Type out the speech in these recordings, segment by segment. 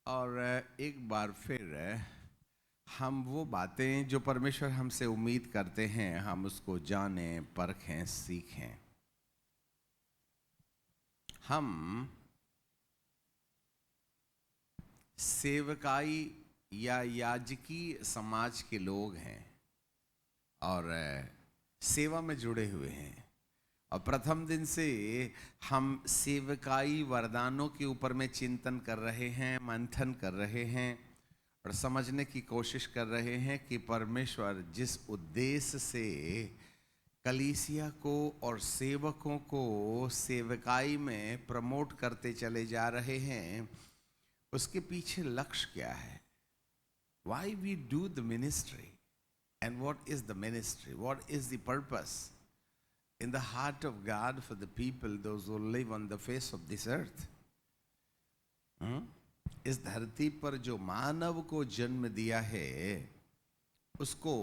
और एक बार फिर हम वो बातें जो परमेश्वर हमसे उम्मीद करते हैं हम उसको जानें, परखें, सीखें। हम सेवकाई या याजकी समाज के लोग हैं और सेवा में जुड़े हुए हैं। और प्रथम दिन से हम सेवकाई वरदानों के ऊपर में चिंतन कर रहे हैं, मंथन कर रहे हैं और समझने की कोशिश कर रहे हैं कि परमेश्वर जिस उद्देश्य से कलीसिया को और सेवकों को सेवकाई में प्रमोट करते चले जा रहे हैं, उसके पीछे लक्ष्य क्या है। Why we do the ministry and what is the ministry? What is the purpose in the heart of God for the people, those who live on the face of this earth? इस धरती पर जो मानव को जन्म दिया है उसको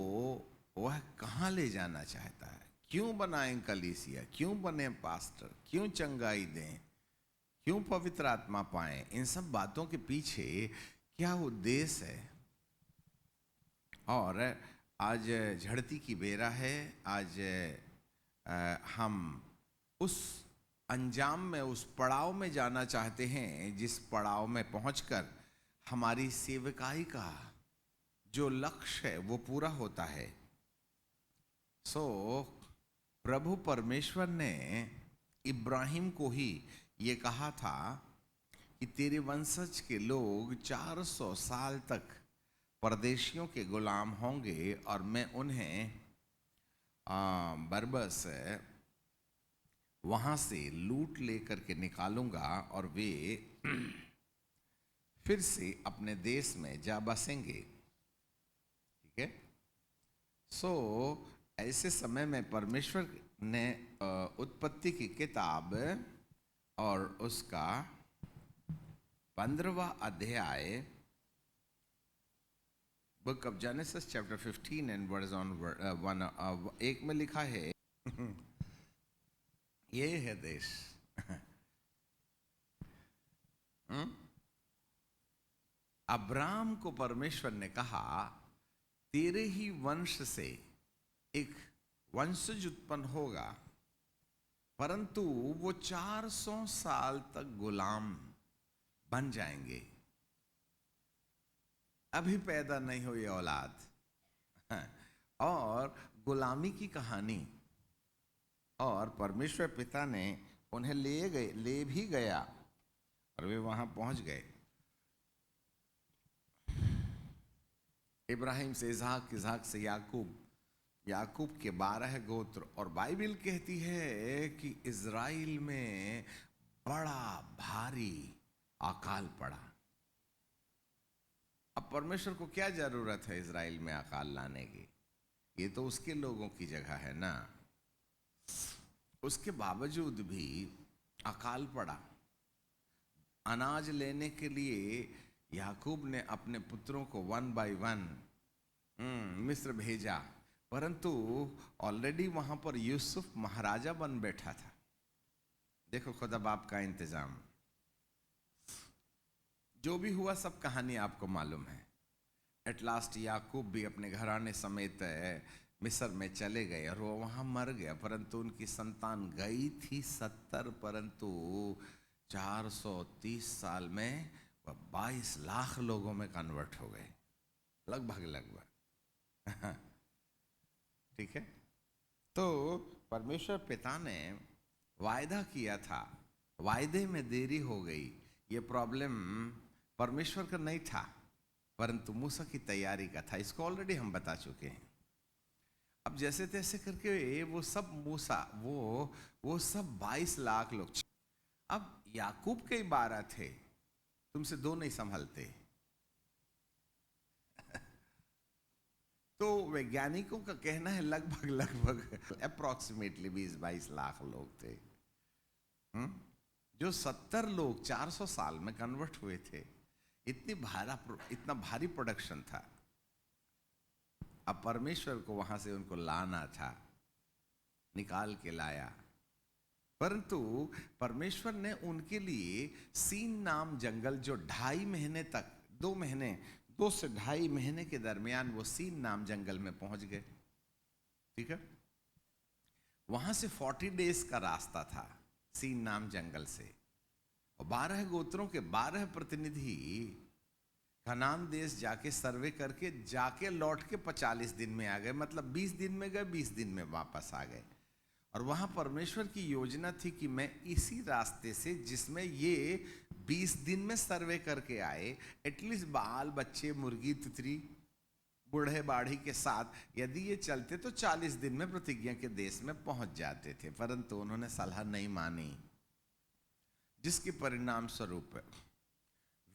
वह कहाँ ले जाना चाहता है। क्यों बनाएं कलीसिया, क्यों बने पास्टर, क्यों चंगाई दें, क्यों पवित्र आत्मा पाएं, इन सब बातों के पीछे क्या उद्देश्य है। और आज झड़ती की बेरा है। आज हम उस अंजाम में, उस पड़ाव में जाना चाहते हैं जिस पड़ाव में पहुंचकर हमारी सेवकाई का जो लक्ष्य है वो पूरा होता है। प्रभु परमेश्वर ने इब्राहिम को ही ये कहा था कि तेरे वंशज के लोग 400 साल तक परदेशियों के गुलाम होंगे और मैं उन्हें बरबस वहाँ से लूट लेकर के निकालूंगा और वे फिर से अपने देश में जा बसेंगे। ठीक है। ऐसे समय में परमेश्वर ने उत्पत्ति की किताब और उसका 15वां अध्याय, book of Genesis chapter 15 and verse on 1 में लिखा है ये है देश। अब्राम को परमेश्वर ने कहा तेरे ही वंश से एक वंशज उत्पन्न होगा, परंतु वो 400 साल तक गुलाम बन जाएंगे। अभी पैदा नहीं हुई औलाद और गुलामी की कहानी। और परमेश्वर पिता ने उन्हें ले भी गया और वे वहां पहुंच गए। इब्राहिम से इज़हाक, इज़हाक से याकूब, याकूब के 12 गोत्र। और बाइबल कहती है कि इज़राइल में बड़ा भारी अकाल पड़ा। अब परमेश्वर को क्या जरूरत है इज़राइल में अकाल लाने की, ये तो उसके लोगों की जगह है ना। उसके बावजूद भी अकाल पड़ा। अनाज लेने के लिए याकूब ने अपने पुत्रों को 1 बाय 1 मिस्र भेजा, परंतु ऑलरेडी वहां पर यूसुफ महाराजा बन बैठा था। देखो खुदा बाप का इंतजाम। जो भी हुआ सब कहानी आपको मालूम है। एट लास्ट याकूब भी अपने घराने समेत मिस्र में चले गए और वो वहाँ मर गया, परंतु उनकी संतान गई थी 70, परंतु 430 साल में वह 22 लाख लोगों में कन्वर्ट हो गए, लगभग। ठीक है। तो परमेश्वर पिता ने वायदा किया था, वायदे में देरी हो गई। ये प्रॉब्लम परमेश्वर का नहीं था, परंतु मूसा की तैयारी का था। इसको ऑलरेडी हम बता चुके हैं। अब जैसे तैसे करके वो सब मूसा, वो सब 22 लाख लोग। अब याकूब के 12 थे, तुमसे 2 नहीं संभलते। तो वैज्ञानिकों का कहना है लगभग अप्रोक्सीमेटली 20-22 लाख लोग थे। जो 70 लोग 400 साल में कन्वर्ट हुए थे। इतना भारी प्रोडक्शन था। अब परमेश्वर को वहां से उनको लाना था, निकाल के लाया। परंतु परमेश्वर ने उनके लिए सीन नाम जंगल, जो 2.5 महीने तक, 2 महीने, 2 से 2.5 महीने के दरमियान वो सीन नाम जंगल में पहुंच गए। ठीक है, वहां से 40 डेज का रास्ता था सीन नाम जंगल से। और 12 गोत्रों के 12 प्रतिनिधि कनान देश जाके सर्वे करके जाके लौट के 45 दिन में आ गए, मतलब 20 दिन में गए, 20 दिन में वापस आ गए। और वहां परमेश्वर की योजना थी कि मैं इसी रास्ते से, जिसमें ये 20 दिन में सर्वे करके आए, एटलीस्ट बाल बच्चे, मुर्गी तितरी, बूढ़े बाढ़ी के साथ यदि ये चलते तो 40 दिन में प्रतिज्ञा के देश में पहुंच जाते थे। परंतु उन्होंने सलाह नहीं मानी, जिसके परिणाम स्वरूप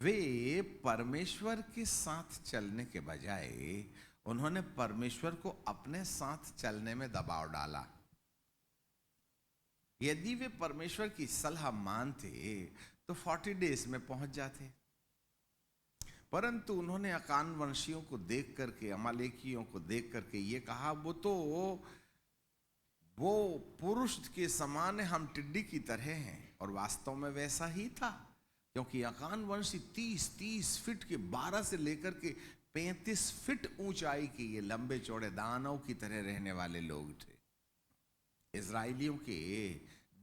वे परमेश्वर के साथ चलने के बजाय उन्होंने परमेश्वर को अपने साथ चलने में दबाव डाला। यदि वे परमेश्वर की सलाह मानते तो 40 डेज में पहुंच जाते, परंतु उन्होंने अकान वंशियों को देख करके, अमालेकियों को देख करके ये कहा, वो पुरुष के समान है, हम टिड्डी की तरह हैं। और वास्तव में वैसा ही था, क्योंकि अकान वंशी 30 फीट के, 12 से लेकर के 35 फीट ऊंचाई के ये लंबे चौड़े दानव की तरह रहने वाले लोग थे। इजराइलियों के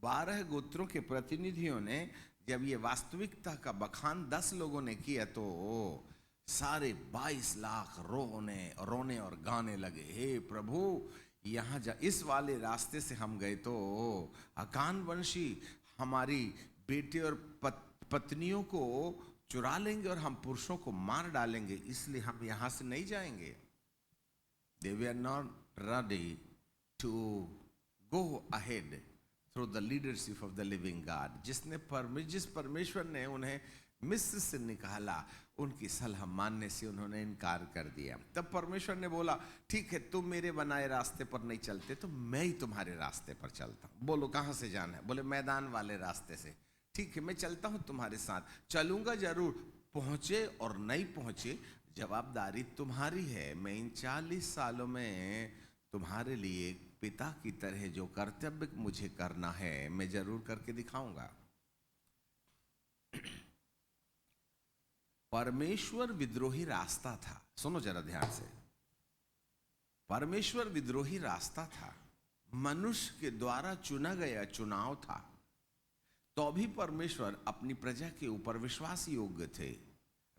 12 गोत्रों के प्रतिनिधियों ने जब ये वास्तविकता का बखान 10 लोगों ने किया तो सारे 22 लाख रोने और गाने लगे, हे प्रभु, यहाँ इस वाले रास्ते से हम गए तो अकान वंशी हमारी बेटे और पत्नियों को चुरा लेंगे और हम पुरुषों को मार डालेंगे, इसलिए हम यहाँ से नहीं जाएंगे। They were not ready to go ahead through the leadership of the living God। जिस परमेश्वर ने उन्हें मिस्र से निकाला, उनकी सलाह मानने से उन्होंने इनकार कर दिया। तब परमेश्वर ने बोला, ठीक है, तुम मेरे बनाए रास्ते पर नहीं चलते तो मैं ही तुम्हारे रास्ते पर चलता हूँ। बोलो कहाँ से जाना है? बोले मैदान वाले रास्ते से। ठीक है, मैं चलता हूँ तुम्हारे साथ, चलूंगा जरूर, पहुंचे और नहीं पहुंचे जवाबदारी तुम्हारी है। मैं इन 40 सालों में तुम्हारे लिए एक पिता की तरह जो कर्तव्य मुझे करना है, मैं जरूर करके दिखाऊंगा। परमेश्वर विद्रोही रास्ता था। सुनो जरा ध्यान से, परमेश्वर विद्रोही रास्ता था, मनुष्य के द्वारा चुना गया चुनाव था। तो भी परमेश्वर अपनी प्रजा के ऊपर विश्वास योग्य थे।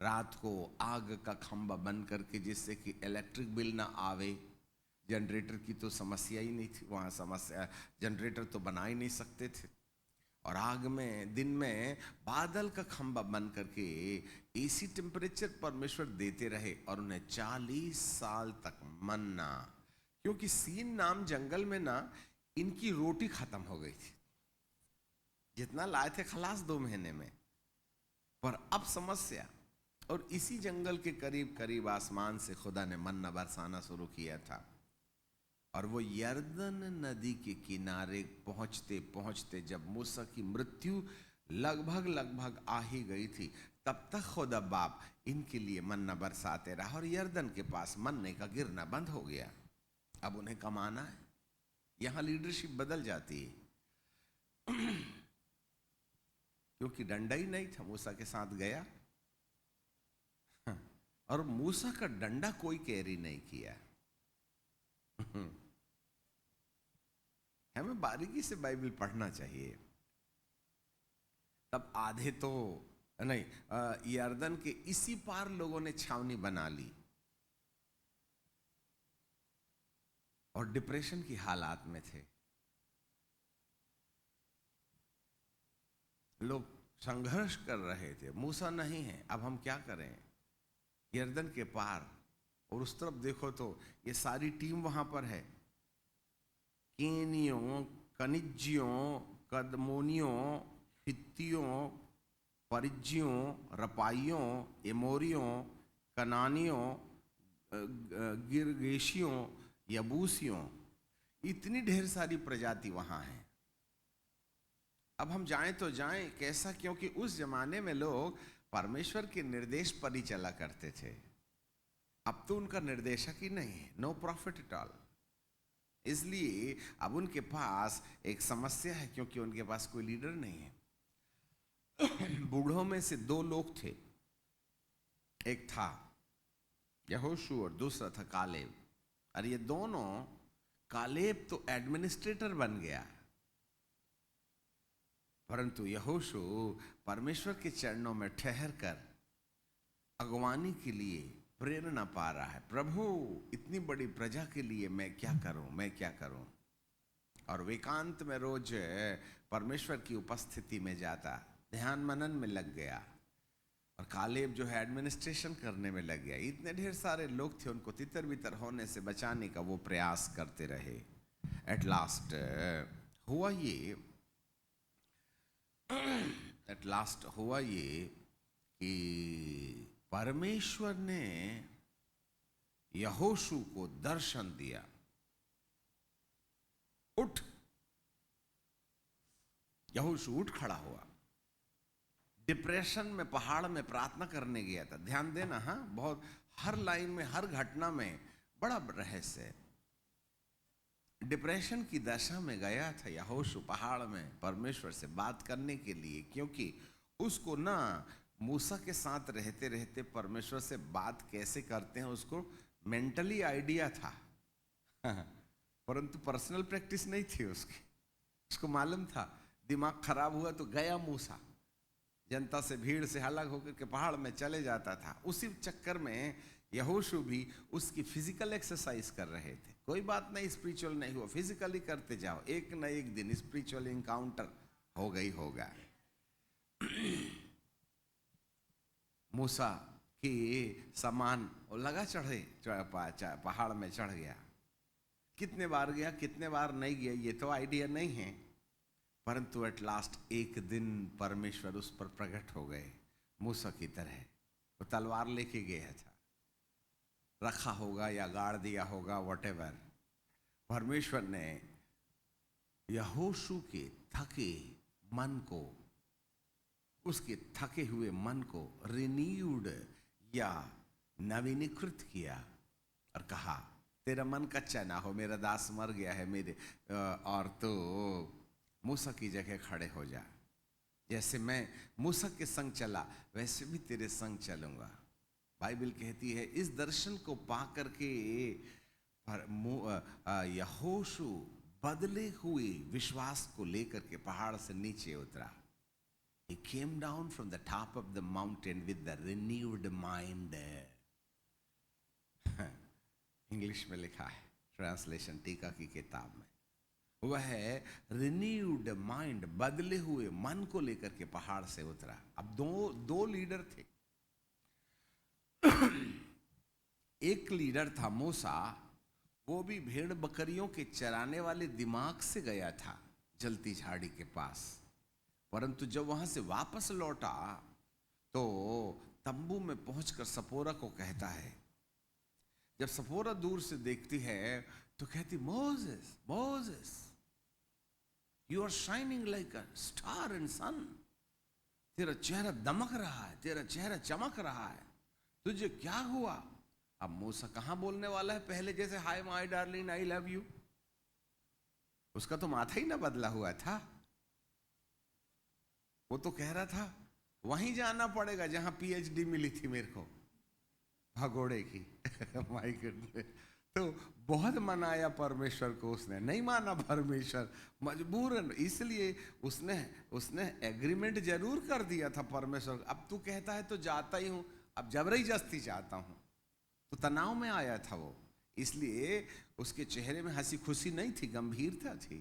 रात को आग का खंभा बंद करके, जिससे कि इलेक्ट्रिक बिल ना आवे, जनरेटर की तो समस्या ही नहीं थी वहाँ, समस्या जनरेटर तो बना ही नहीं सकते थे। और आग में दिन में बादल का खंभा बंद करके एसी टेम्परेचर परमेश्वर देते रहे और उन्हें 40 साल तक मन्ना, क्योंकि सीन नाम जंगल में ना इनकी रोटी खत्म हो गई थी, जितना लाए थे खलास 2 महीने में। पर अब समस्या, और इसी जंगल के करीब करीब आसमान से खुदा ने मन्ना बरसाना शुरू किया था। और वो यर्दन नदी के किनारे पहुंचते पहुंचते जब मूसा की मृत्यु लगभग आ ही गई थी, तब तक खुदा बाप इनके लिए मन्ना बरसाते रहा और यर्दन के पास मन्ने का गिरना बंद हो गया। अब उन्हें कमाना है। यहां लीडरशिप बदल जाती है क्योंकि डंडा ही नहीं था, मूसा के साथ गया और मूसा का डंडा कोई कैरी नहीं किया। हमें बारीकी से बाइबल पढ़ना चाहिए। तब आधे तो नहीं, यर्दन के इसी पार लोगों ने छावनी बना ली और डिप्रेशन की हालात में थे। लोग संघर्ष कर रहे थे, मूसा नहीं है, अब हम क्या करें? यर्दन के पार, और उस तरफ देखो तो ये सारी टीम वहां पर है, केनियों, कनिज्जियों, कदमोनियों, हित्तियों, परिज्जियों, रपाइयों, एमोरियों, कनानियों, गिरगेशियों, यबूसियों, इतनी ढेर सारी प्रजाति वहां है। अब हम जाएं तो जाएं कैसा? क्योंकि उस जमाने में लोग परमेश्वर के निर्देश पर ही चला करते थे। अब तो उनका निर्देशक ही नहीं है, नो प्रॉफिट एट ऑल। इसलिए अब उनके पास एक समस्या है, क्योंकि उनके पास कोई लीडर नहीं है। बूढ़ों में से दो लोग थे, एक था यहोशू और दूसरा था कालेब। और ये दोनों, कालेब तो एडमिनिस्ट्रेटर बन गया, परंतु यहोशू परमेश्वर के चरणों में ठहर कर अगवानी के लिए प्रेरणा पा रहा है। प्रभु, इतनी बड़ी प्रजा के लिए मैं क्या करूं, मैं क्या करूं। और वेकांत में रोज परमेश्वर की उपस्थिति में जाता, ध्यान मनन में लग गया। और कालेब जो है एडमिनिस्ट्रेशन करने में लग गया। इतने ढेर सारे लोग थे, उनको तितर बितर होने से बचाने का वो प्रयास करते रहे। एट लास्ट हुआ ये कि परमेश्वर ने यहोशू को दर्शन दिया, उठ। यहोशू उठ खड़ा हुआ। डिप्रेशन में पहाड़ में प्रार्थना करने गया था। ध्यान देना, हाँ, बहुत हर लाइन में, हर घटना में बड़ा रहस्य है। डिप्रेशन की दशा में गया था यहोशू पहाड़ में परमेश्वर से बात करने के लिए, क्योंकि उसको ना मूसा के साथ रहते रहते परमेश्वर से बात कैसे करते हैं उसको मेंटली आइडिया था, परंतु पर्सनल प्रैक्टिस नहीं थी उसकी। उसको मालूम था दिमाग खराब हुआ तो गया मूसा, जनता से, भीड़ से अलग होकर के पहाड़ में चले जाता था। उसी चक्कर में यहोशू भी उसकी फिजिकल एक्सरसाइज कर रहे थे। कोई बात नहीं, स्पिरिचुअल नहीं हुआ, फिजिकली करते जाओ, एक न एक दिन स्पिरिचुअल इनकाउंटर हो गई होगा। मूसा की सामान लगा चढ़े, पहाड़ में चढ़ गया। कितने बार गया, कितने बार नहीं गया, ये तो आइडिया नहीं है, परंतु एट लास्ट एक दिन परमेश्वर उस पर प्रकट हो गए मूसा की तरह। वो तलवार लेके गया था, रखा होगा या गाड़ दिया होगा, व्हाटएवर। परमेश्वर ने यहोशू के थके मन को, उसके थके हुए मन को रिन्यूड या नवीनीकृत किया और कहा, तेरा मन कच्चा ना हो, मेरा दास मर गया है मेरे, और तो मूसा की जगह खड़े हो जा। जैसे मैं मूसा के संग चला वैसे भी तेरे संग चलूंगा। बाइबल कहती है इस दर्शन को पा करके यहोशू बदले हुए विश्वास को लेकर के पहाड़ से नीचे उतरा। He came down from the top of the mountain with the renewed mind. English में लिखा है ट्रांसलेशन टीका की किताब में, वह है रिन्यूड माइंड, बदले हुए मन को लेकर के पहाड़ से उतरा। अब दो लीडर थे। एक लीडर था मूसा, वो भी भेड़ बकरियों के चराने वाले दिमाग से गया था जलती झाड़ी के पास, परंतु जब वहां से वापस लौटा तो तंबू में पहुंचकर सपोरा को कहता है, जब सपोरा दूर से देखती है तो कहती, Moses Moses, you are shining like a star in sun. तेरा चेहरा दमक रहा है, तेरा चेहरा चमक रहा है, तुझे क्या हुआ? अब मूसा कहां बोलने वाला है पहले जैसे, hi my darling I love you. उसका तो माथा ही ना बदला हुआ था। वो तो कह रहा था वहीं जाना पड़ेगा जहां पीएचडी मिली थी मेरे को भगोड़े की। My God. तो बहुत मनाया परमेश्वर को, उसने नहीं माना परमेश्वर, मजबूरन। इसलिए उसने एग्रीमेंट जरूर कर दिया था परमेश्वर। अब तू कहता है तो जाता ही हूं, अब जबरदस्ती चाहता हूं। तो तनाव में आया था वो, इसलिए उसके चेहरे में हंसी खुशी नहीं थी, गंभीरता थी।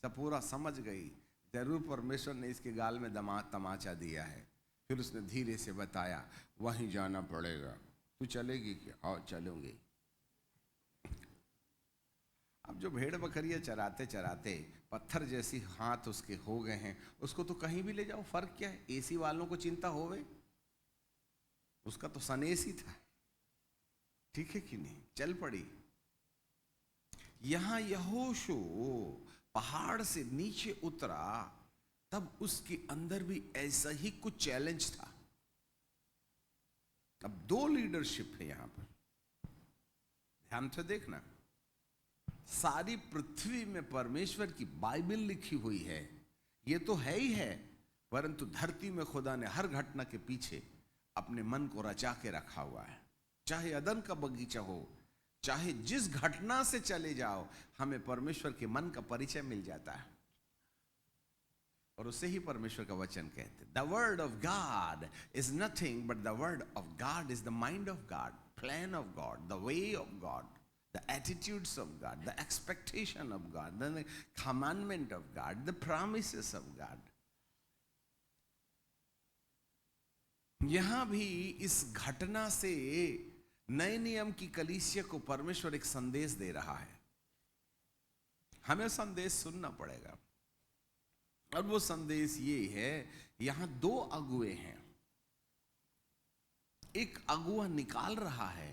सपूरा समझ गई जरूर परमेश्वर ने इसके गाल में तमाचा दिया है। फिर उसने धीरे से बताया, वहीं जाना पड़ेगा। तू चलेगी क्या? हाँ चलूंगी। अब जो भेड़ बकरियां चराते चराते पत्थर जैसी हाथ उसके हो गए हैं, उसको तो कहीं भी ले जाओ, फर्क क्या है? एसी वालों को चिंता होवे, उसका तो सनेसी था, ठीक है कि नहीं? चल पड़ी। यहां यहोशू पहाड़ से नीचे उतरा, तब उसके अंदर भी ऐसा ही कुछ चैलेंज था। अब दो लीडरशिप है यहां पर, ध्यान से देखना। सारी पृथ्वी में परमेश्वर की बाइबल लिखी हुई है, ये तो है ही है, परंतु धरती में खुदा ने हर घटना के पीछे अपने मन को रचा के रखा हुआ है। चाहे अदन का बगीचा हो, चाहे जिस घटना से चले जाओ, हमें परमेश्वर के मन का परिचय मिल जाता है, और उसे ही परमेश्वर का वचन कहते हैं। The word of God is nothing but the word of God is the mind of God, plan of God, the way of God, the attitudes of God, the expectation of God, the commandment of God, the promises of God. यहां भी इस घटना से नए नियम की कलीसिया को परमेश्वर एक संदेश दे रहा है। हमें संदेश सुनना पड़ेगा, और वो संदेश ये है, यहां दो अगुए हैं, एक अगुआ निकाल रहा है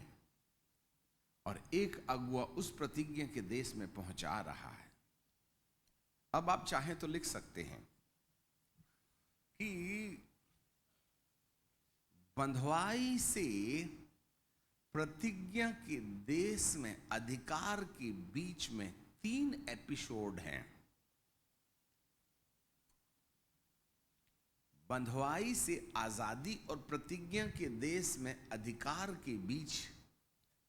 और एक अगुआ उस प्रतिज्ञा के देश में पहुंचा रहा है। अब आप चाहें तो लिख सकते हैं कि बंधुआई से प्रतिज्ञा के देश में अधिकार के बीच में 3 एपिसोड हैं। बंधुआई से आजादी और प्रतिज्ञा के देश में अधिकार के बीच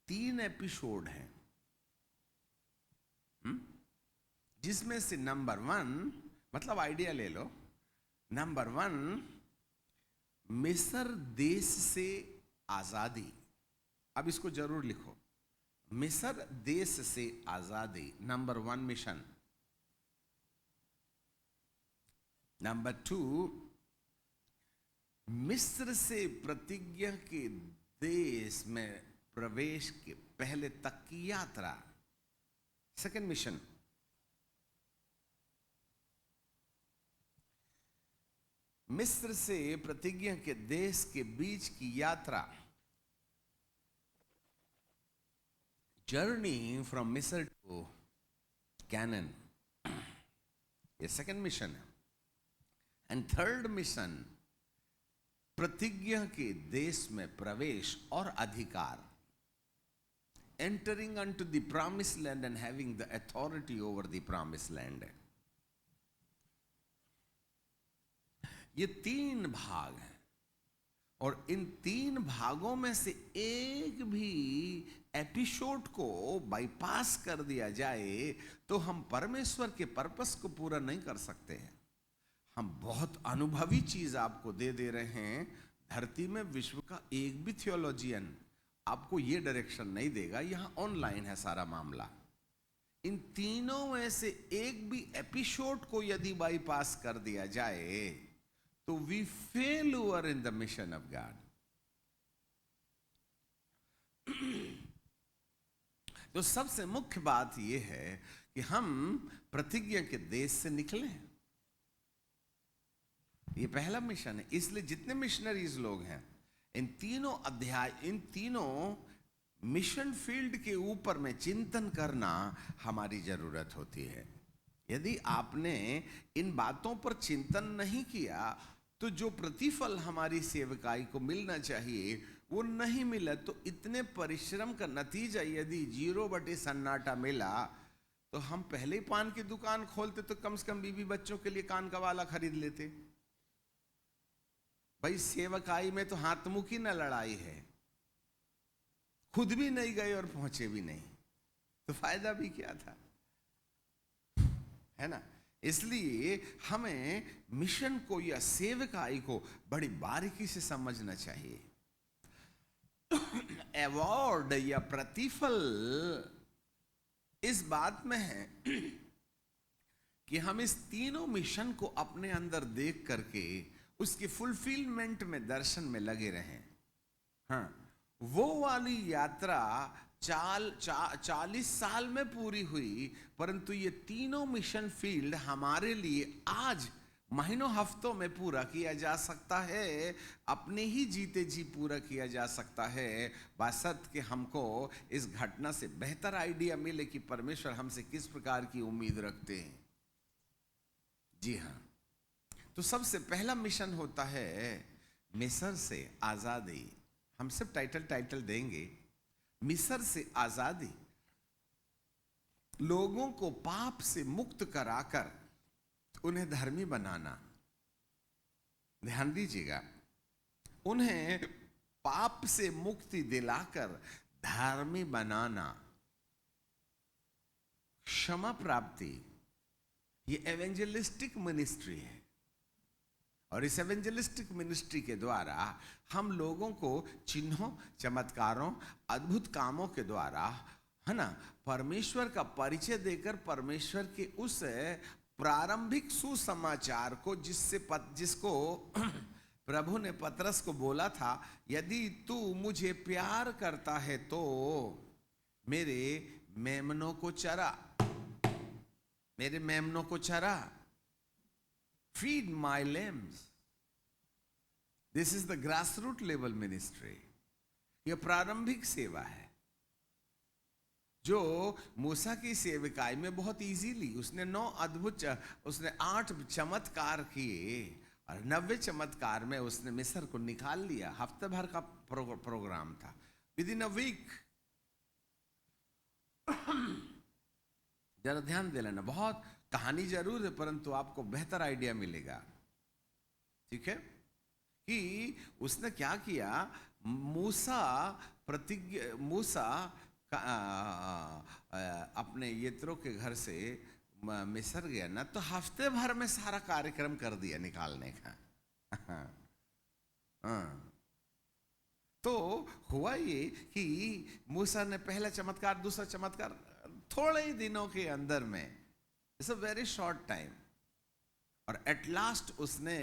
3 एपिसोड हैं, जिसमें से नंबर 1, मतलब आइडिया ले लो, नंबर 1 मिस्र देश से आजादी। अब इसको जरूर लिखो, मिस्र देश से आजादी, नंबर 1 मिशन। नंबर 2, मिस्र से प्रतिज्ञा के देश में प्रवेश के पहले तक की यात्रा, सेकंड मिशन। मिस्र से प्रतिज्ञा के देश के बीच की यात्रा, जर्नी फ्रॉम मिस्र टू कैनान, ये सेकंड मिशन है। एंड थर्ड मिशन, प्रतिज्ञा के देश में प्रवेश और अधिकार, entering unto the promised land and having the authority over the promised land। ये 3 भाग हैं, और इन 3 भागों में से एक भी एपिसोड को बाईपास कर दिया जाए तो हम परमेश्वर के पर्पस को पूरा नहीं कर सकते हैं। हम बहुत अनुभवी चीज आपको दे रहे हैं। धरती में विश्व का एक भी थियोलॉजियन आपको ये डायरेक्शन नहीं देगा। यहां ऑनलाइन है सारा मामला। इन तीनों में से एक भी एपिसोड को यदि बाईपास कर दिया जाए तो we failure in the mission of God. तो सबसे मुख्य बात यह है कि हम प्रतिज्ञा के देश से निकले। ये पहला मिशन है। इसलिए जितने मिशनरीज लोग हैं, इन तीनों अध्याय, इन तीनों मिशन फील्ड के ऊपर में चिंतन करना हमारी जरूरत होती है। यदि आपने इन बातों पर चिंतन नहीं किया तो जो प्रतिफल हमारी सेवकाई को मिलना चाहिए वो नहीं मिला। तो इतने परिश्रम का नतीजा यदि 0 सन्नाटा मिला तो हम पहले ही पान की दुकान खोलते तो कम से कम बीवी बच्चों के लिए कान का वाला खरीद लेते। भाई सेवकाई में तो हाथ मुखी न लड़ाई है, खुद भी नहीं गए और पहुंचे भी नहीं तो फायदा भी क्या था, है ना। इसलिए हमें मिशन को या सेवकाई को बड़ी बारीकी से समझना चाहिए। अवार्ड या प्रतिफल इस बात में है कि हम इस तीनों मिशन को अपने अंदर देख करके उसके फुलफिलमेंट में, दर्शन में लगे रहें। हाँ, वो वाली यात्रा 40 साल में पूरी हुई, परंतु ये तीनों मिशन फील्ड हमारे लिए आज महीनों हफ्तों में पूरा किया जा सकता है। अपने ही जीते जी पूरा किया जा सकता है, बशर्ते कि हमको इस घटना से बेहतर आइडिया मिले कि परमेश्वर हमसे किस प्रकार की उम्मीद रखते हैं। जी हाँ, तो सबसे पहला मिशन होता है मिस्र से आजादी। हम सब टाइटल देंगे, मिस्र से आजादी। लोगों को पाप से मुक्त कराकर उन्हें धर्मी बनाना। ध्यान दीजिएगा, उन्हें पाप से मुक्ति दिलाकर धर्मी बनाना, क्षमा प्राप्ति, ये एवेंजलिस्टिक मिनिस्ट्री है। और इस एवेंजलिस्टिक मिनिस्ट्री के द्वारा हम लोगों को चिन्हों, चमत्कारों, अद्भुत कामों के द्वारा, है ना, परमेश्वर का परिचय देकर परमेश्वर के उस प्रारंभिक सुसमाचार को जिसको प्रभु ने पतरस को बोला था, यदि तू मुझे प्यार करता है तो मेरे मेमनों को चरा, मेरे मेमनों को चरा, feed my lambs. This is the grassroots level ministry. यह प्रारंभिक सेवा है जो मूसा की सेवकाई में बहुत इजीली उसने 8 चमत्कार किए और 90 चमत्कार में उसने मिस्र को निकाल लिया। हफ्ते भर का प्रोग्राम था, विद इन अ वीक। जरा ध्यान दे लेना, बहुत कहानी जरूर है परंतु आपको बेहतर आइडिया मिलेगा। ठीक है कि उसने क्या किया, मूसा अपने यित्रो के घर से मिस्र गया ना, तो हफ्ते भर में सारा कार्यक्रम कर दिया निकालने का। तो हुआ ये कि मूसा ने पहला चमत्कार, दूसरा चमत्कार थोड़े ही दिनों के अंदर में, it's a very short time, और एट लास्ट उसने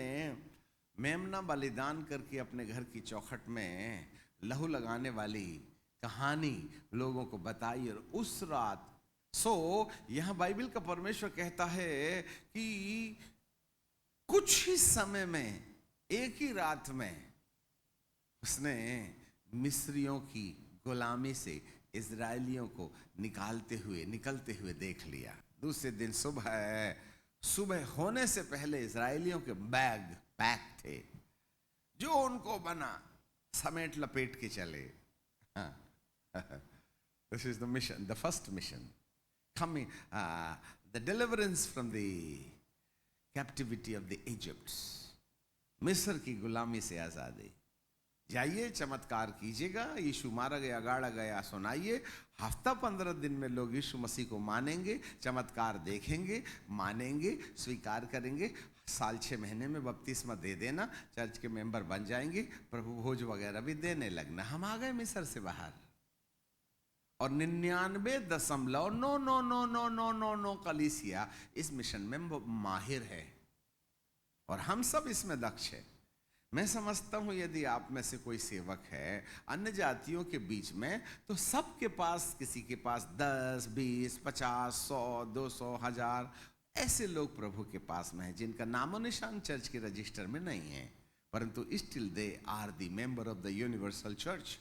मेमना बलिदान करके अपने घर की चौखट में लहू लगाने वाली कहानी लोगों को बताई। और उस रात यहां बाइबल का परमेश्वर कहता है कि कुछ ही समय में, एक ही रात में उसने मिस्रियों की गुलामी से इजरायलियों को निकलते हुए देख लिया। दूसरे दिन सुबह होने से पहले इजरायलियों के बैग पैक थे, जो उनको बना समेट लपेट के चले। This is the mission, the first mission, coming, the deliverance from the captivity of the Egypt, मिस्र की गुलामी से आजादी। जाइए, चमत्कार कीजिएगा, यीशु मारा गया, गाड़ा गया, सुनाइए। हफ्ता 15 दिन में लोग यीशु मसीह को मानेंगे, चमत्कार देखेंगे, मानेंगे, स्वीकार करेंगे। साल 6 महीने में बपतिस्मा दे देना, चर्च के मेंबर बन जाएंगे, प्रभु भोज वगैरह भी देने लगना। हम आ गए मिस्र से बाहर, और 99.9 कलीसिया इस मिशन में माहिर है, और हम सब इसमें दक्ष है। मैं समझता हूं यदि आप में से कोई सेवक है अन्य जातियों के बीच में, तो सबके पास, किसी के पास 10, 20, 50, 100, 200, 1000 ऐसे लोग प्रभु के पास में हैं जिनका नामो निशान चर्च के रजिस्टर में नहीं है, परंतु still they are the member of the universal church,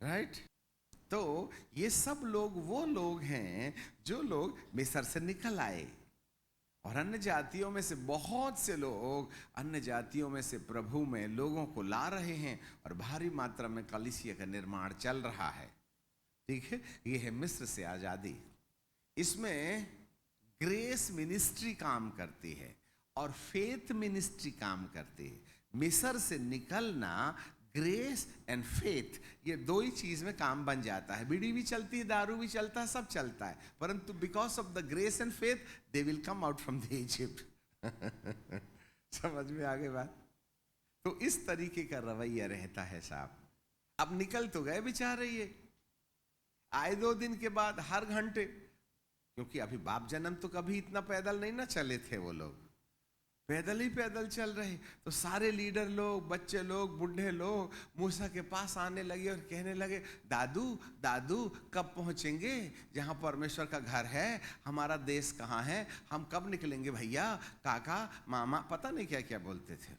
right. तो ये सब लोग वो लोग हैं जो लोग मिस्र से निकल आए, और अन्य जातियों में से बहुत से लोग अन्य जातियों में से प्रभु में लोगों को ला रहे हैं, और भारी मात्रा में कलीसिया का निर्माण चल रहा है। ठीक है, ये है मिस्र से आजादी। इसमें ग्रेस मिनिस्ट्री काम करती है और फेथ मिनिस्ट्री काम करती है। मिस्र से निकलना, ग्रेस एंड फेथ, ये दो ही चीज में काम बन जाता है। बीड़ी भी चलती है, दारू भी चलता है, सब चलता है, परंतु because of the grace and faith they will come out from the Egypt. समझ में आ गई बात? तो इस तरीके का रवैया रहता है साहब। अब निकल तो गए बेचारे, ये आए 2 दिन के बाद हर घंटे, क्योंकि अभी बाप जन्म तो कभी इतना पैदल नहीं ना चले थे, वो लोग पैदल ही पैदल चल रहे। तो सारे लीडर लोग, बच्चे लोग, बूढ़े लोग मूसा के पास आने लगे और कहने लगे, दादू दादू कब पहुंचेंगे जहां परमेश्वर का घर है? हमारा देश कहाँ है? हम कब निकलेंगे भैया, काका, मामा, पता नहीं क्या क्या बोलते थे।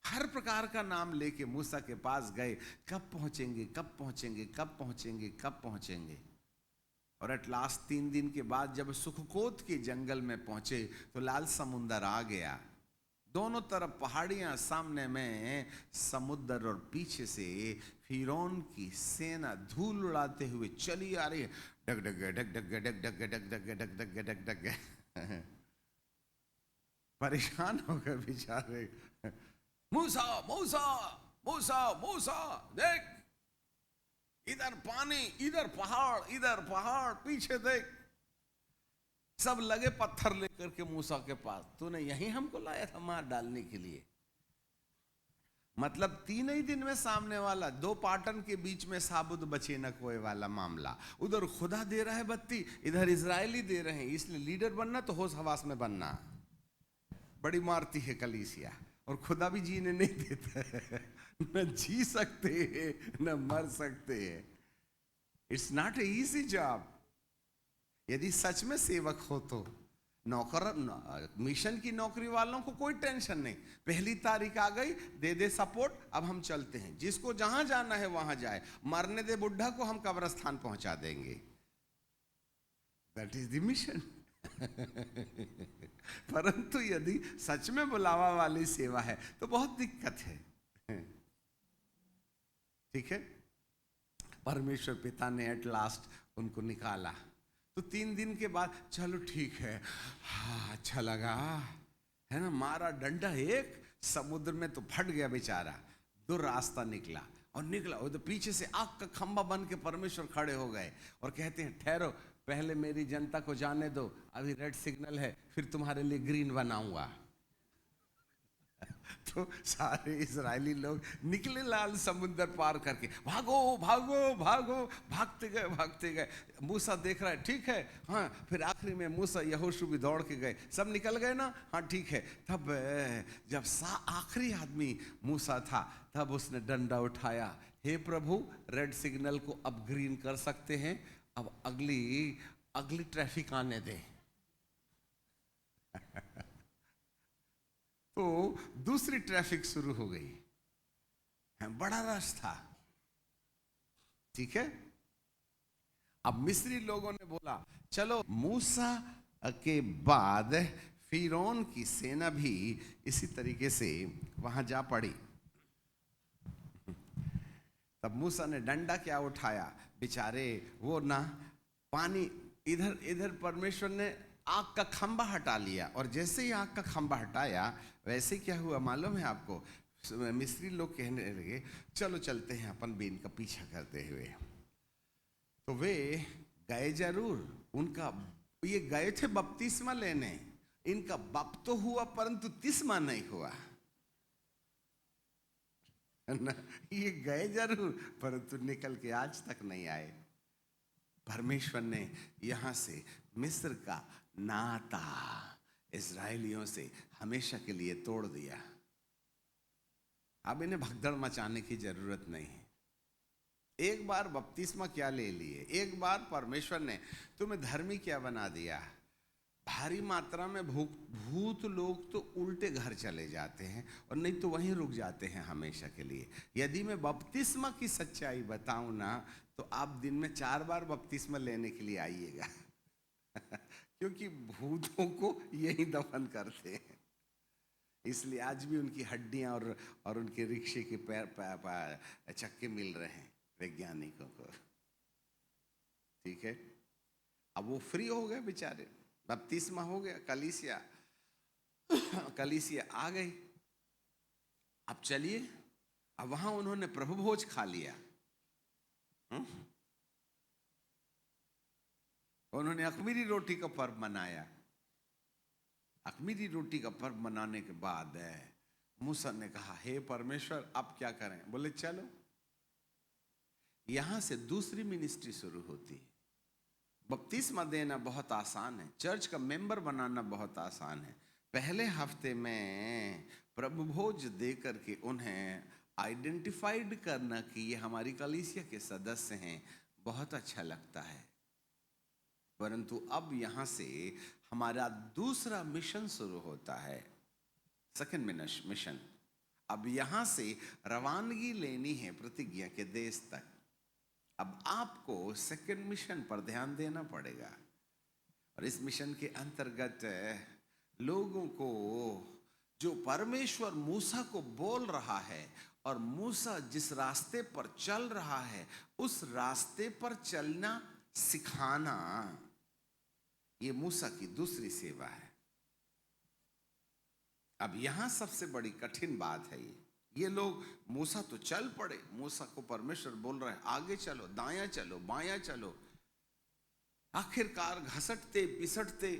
हर प्रकार का नाम लेके मूसा के पास गए, कब पहुंचेंगे, कब पहुंचेंगे, कब पहुंचेंगे, कब पहुंचेंगे। और एट लास्ट 3 दिन के बाद जब सुखकोत के जंगल में पहुंचे तो लाल समुंदर आ गया। दोनों तरफ पहाड़ियां, सामने में समुद्र, और पीछे से फिरौन की सेना धूल उड़ाते हुए चली आ रही है। डग डग डग डग डग डग डग डग डग डग डग डग। परेशान हो गए बेचारे। मूसा मूसा मूसा मूसा, देख इधर पानी, इधर पहाड़, पीछे देख। सब लगे पत्थर लेकर के मूसा के पास, तूने यहीं हमको लाया था मार डालने के लिए। मतलब 3 ही दिन में सामने वाला, 2 पाटन के बीच में साबुत बचे न कोई वाला मामला। उधर खुदा दे रहा है बत्ती, इधर इजरायली दे रहे हैं। इसलिए लीडर बनना तो होश हवास में बनना। बड़ी मारती है कलीसिया, और खुदा भी जीने नहीं देता है। न जी सकते हैं न मर सकते हैं। It's not a easy job. यदि सच में सेवक हो तो नौकर, मिशन की नौकरी वालों को कोई टेंशन नहीं। पहली तारीख आ गई, दे दे सपोर्ट, अब हम चलते हैं। जिसको जहां जाना है वहां जाए, मरने दे बुढ़ा को, हम कब्रिस्तान पहुंचा देंगे। That is the mission. परंतु यदि सच में बुलावा वाली सेवा है तो बहुत दिक्कत है। ठीक है, परमेश्वर पिता ने एट लास्ट उनको निकाला। तो 3 दिन के बाद चलो ठीक है, हाँ अच्छा लगा है ना। मारा डंडा एक, समुद्र में तो फट गया बेचारा। 2 रास्ता निकला, और निकला वो तो पीछे से आग का खंभा बन के परमेश्वर खड़े हो गए और कहते हैं ठहरो, पहले मेरी जनता को जाने दो, अभी रेड सिग्नल है, फिर तुम्हारे लिए ग्रीन बनाऊंगा। तो सारे इजरायली लोग निकले लाल समुद्र पार करके, भागो भागो भागो, भागते गए। मूसा देख रहा है, ठीक है हाँ। फिर आखिरी में मूसा यहोशू भी दौड़ के गए, सब निकल गए ना, हाँ ठीक है। तब जब आखिरी आदमी मूसा था, तब उसने डंडा उठाया, हे प्रभु रेड सिग्नल को अब ग्रीन कर सकते हैं, अब अगली ट्रैफिक आने दे। तो दूसरी ट्रैफिक शुरू हो गई, बड़ा रश था। ठीक है, अब मिस्री लोगों ने बोला चलो, मूसा के बाद फिरौन की सेना भी इसी तरीके से वहां जा पड़ी। तब मूसा ने डंडा क्या उठाया, बेचारे वो ना पानी, इधर इधर परमेश्वर ने आग का खंभा हटा लिया, और जैसे ही आग का खंभा हटाया, वैसे क्या हुआ मालूम है आपको? मिस्री लोग कहने लगे चलो चलते हैं अपन भी इनका पीछा करते हुए। तो वे गए जरूर, उनका ये गए थे बपतिस्मा लेने, इनका बप तो हुआ परंतु तिस्मा नहीं हुआ ना। ये गए जरूर परंतु निकल के आज तक नहीं आए। परमेश्वर ने यहां से मिस्र का नाता इजरायलियों से हमेशा के लिए तोड़ दिया। अब इन्हें भगदड़ मचाने की जरूरत नहीं है। एक बार बपतिस्मा क्या ले लिए, एक बार परमेश्वर ने तुम्हें धर्मी क्या बना दिया, भारी मात्रा में भूत लोग तो उल्टे घर चले जाते हैं, और नहीं तो वहीं रुक जाते हैं हमेशा के लिए। यदि मैं बपतिस्मा की सच्चाई बताऊं ना, तो आप दिन में 4 बार बपतिस्मा लेने के लिए आइएगा। क्योंकि भूतों को यही दफन करते हैं। इसलिए आज भी उनकी हड्डियां और उनके रिक्शे के पैर चक्के मिल रहे हैं वैज्ञानिकों को। ठीक है, अब वो फ्री हो गए बेचारे, बपतिस्मा हो गया, कलीसिया आ गई। अब चलिए, अब वहां उन्होंने प्रभु भोज खा लिया। उन्होंने अख़मीरी रोटी का पर्व मनाया। अख़मीरी रोटी का पर्व मनाने के बाद मूसा ने कहा, हे परमेश्वर अब क्या करें? बोले चलो, यहां से दूसरी मिनिस्ट्री शुरू होती है। बपतिस्मा देना बहुत आसान है, चर्च का मेंबर बनाना बहुत आसान है। पहले हफ्ते में प्रभु भोज दे करके उन्हें आइडेंटिफाइड करना कि ये हमारी कलीसिया के सदस्य हैं, बहुत अच्छा लगता है। परंतु अब यहां से हमारा दूसरा मिशन शुरू होता है, सेकंड मिशन। अब यहां से रवानगी लेनी है प्रतिज्ञा के देश तक। अब आपको सेकंड मिशन पर ध्यान देना पड़ेगा, और इस मिशन के अंतर्गत लोगों को जो परमेश्वर मूसा को बोल रहा है और मूसा जिस रास्ते पर चल रहा है उस रास्ते पर चलना सिखाना, ये मूसा की दूसरी सेवा है। अब यहां सबसे बड़ी कठिन बात है ये लोग, मूसा तो चल पड़े, मूसा को परमेश्वर बोल रहा है आगे चलो, दायां चलो, बायां चलो। आखिरकार घसटते पिसटते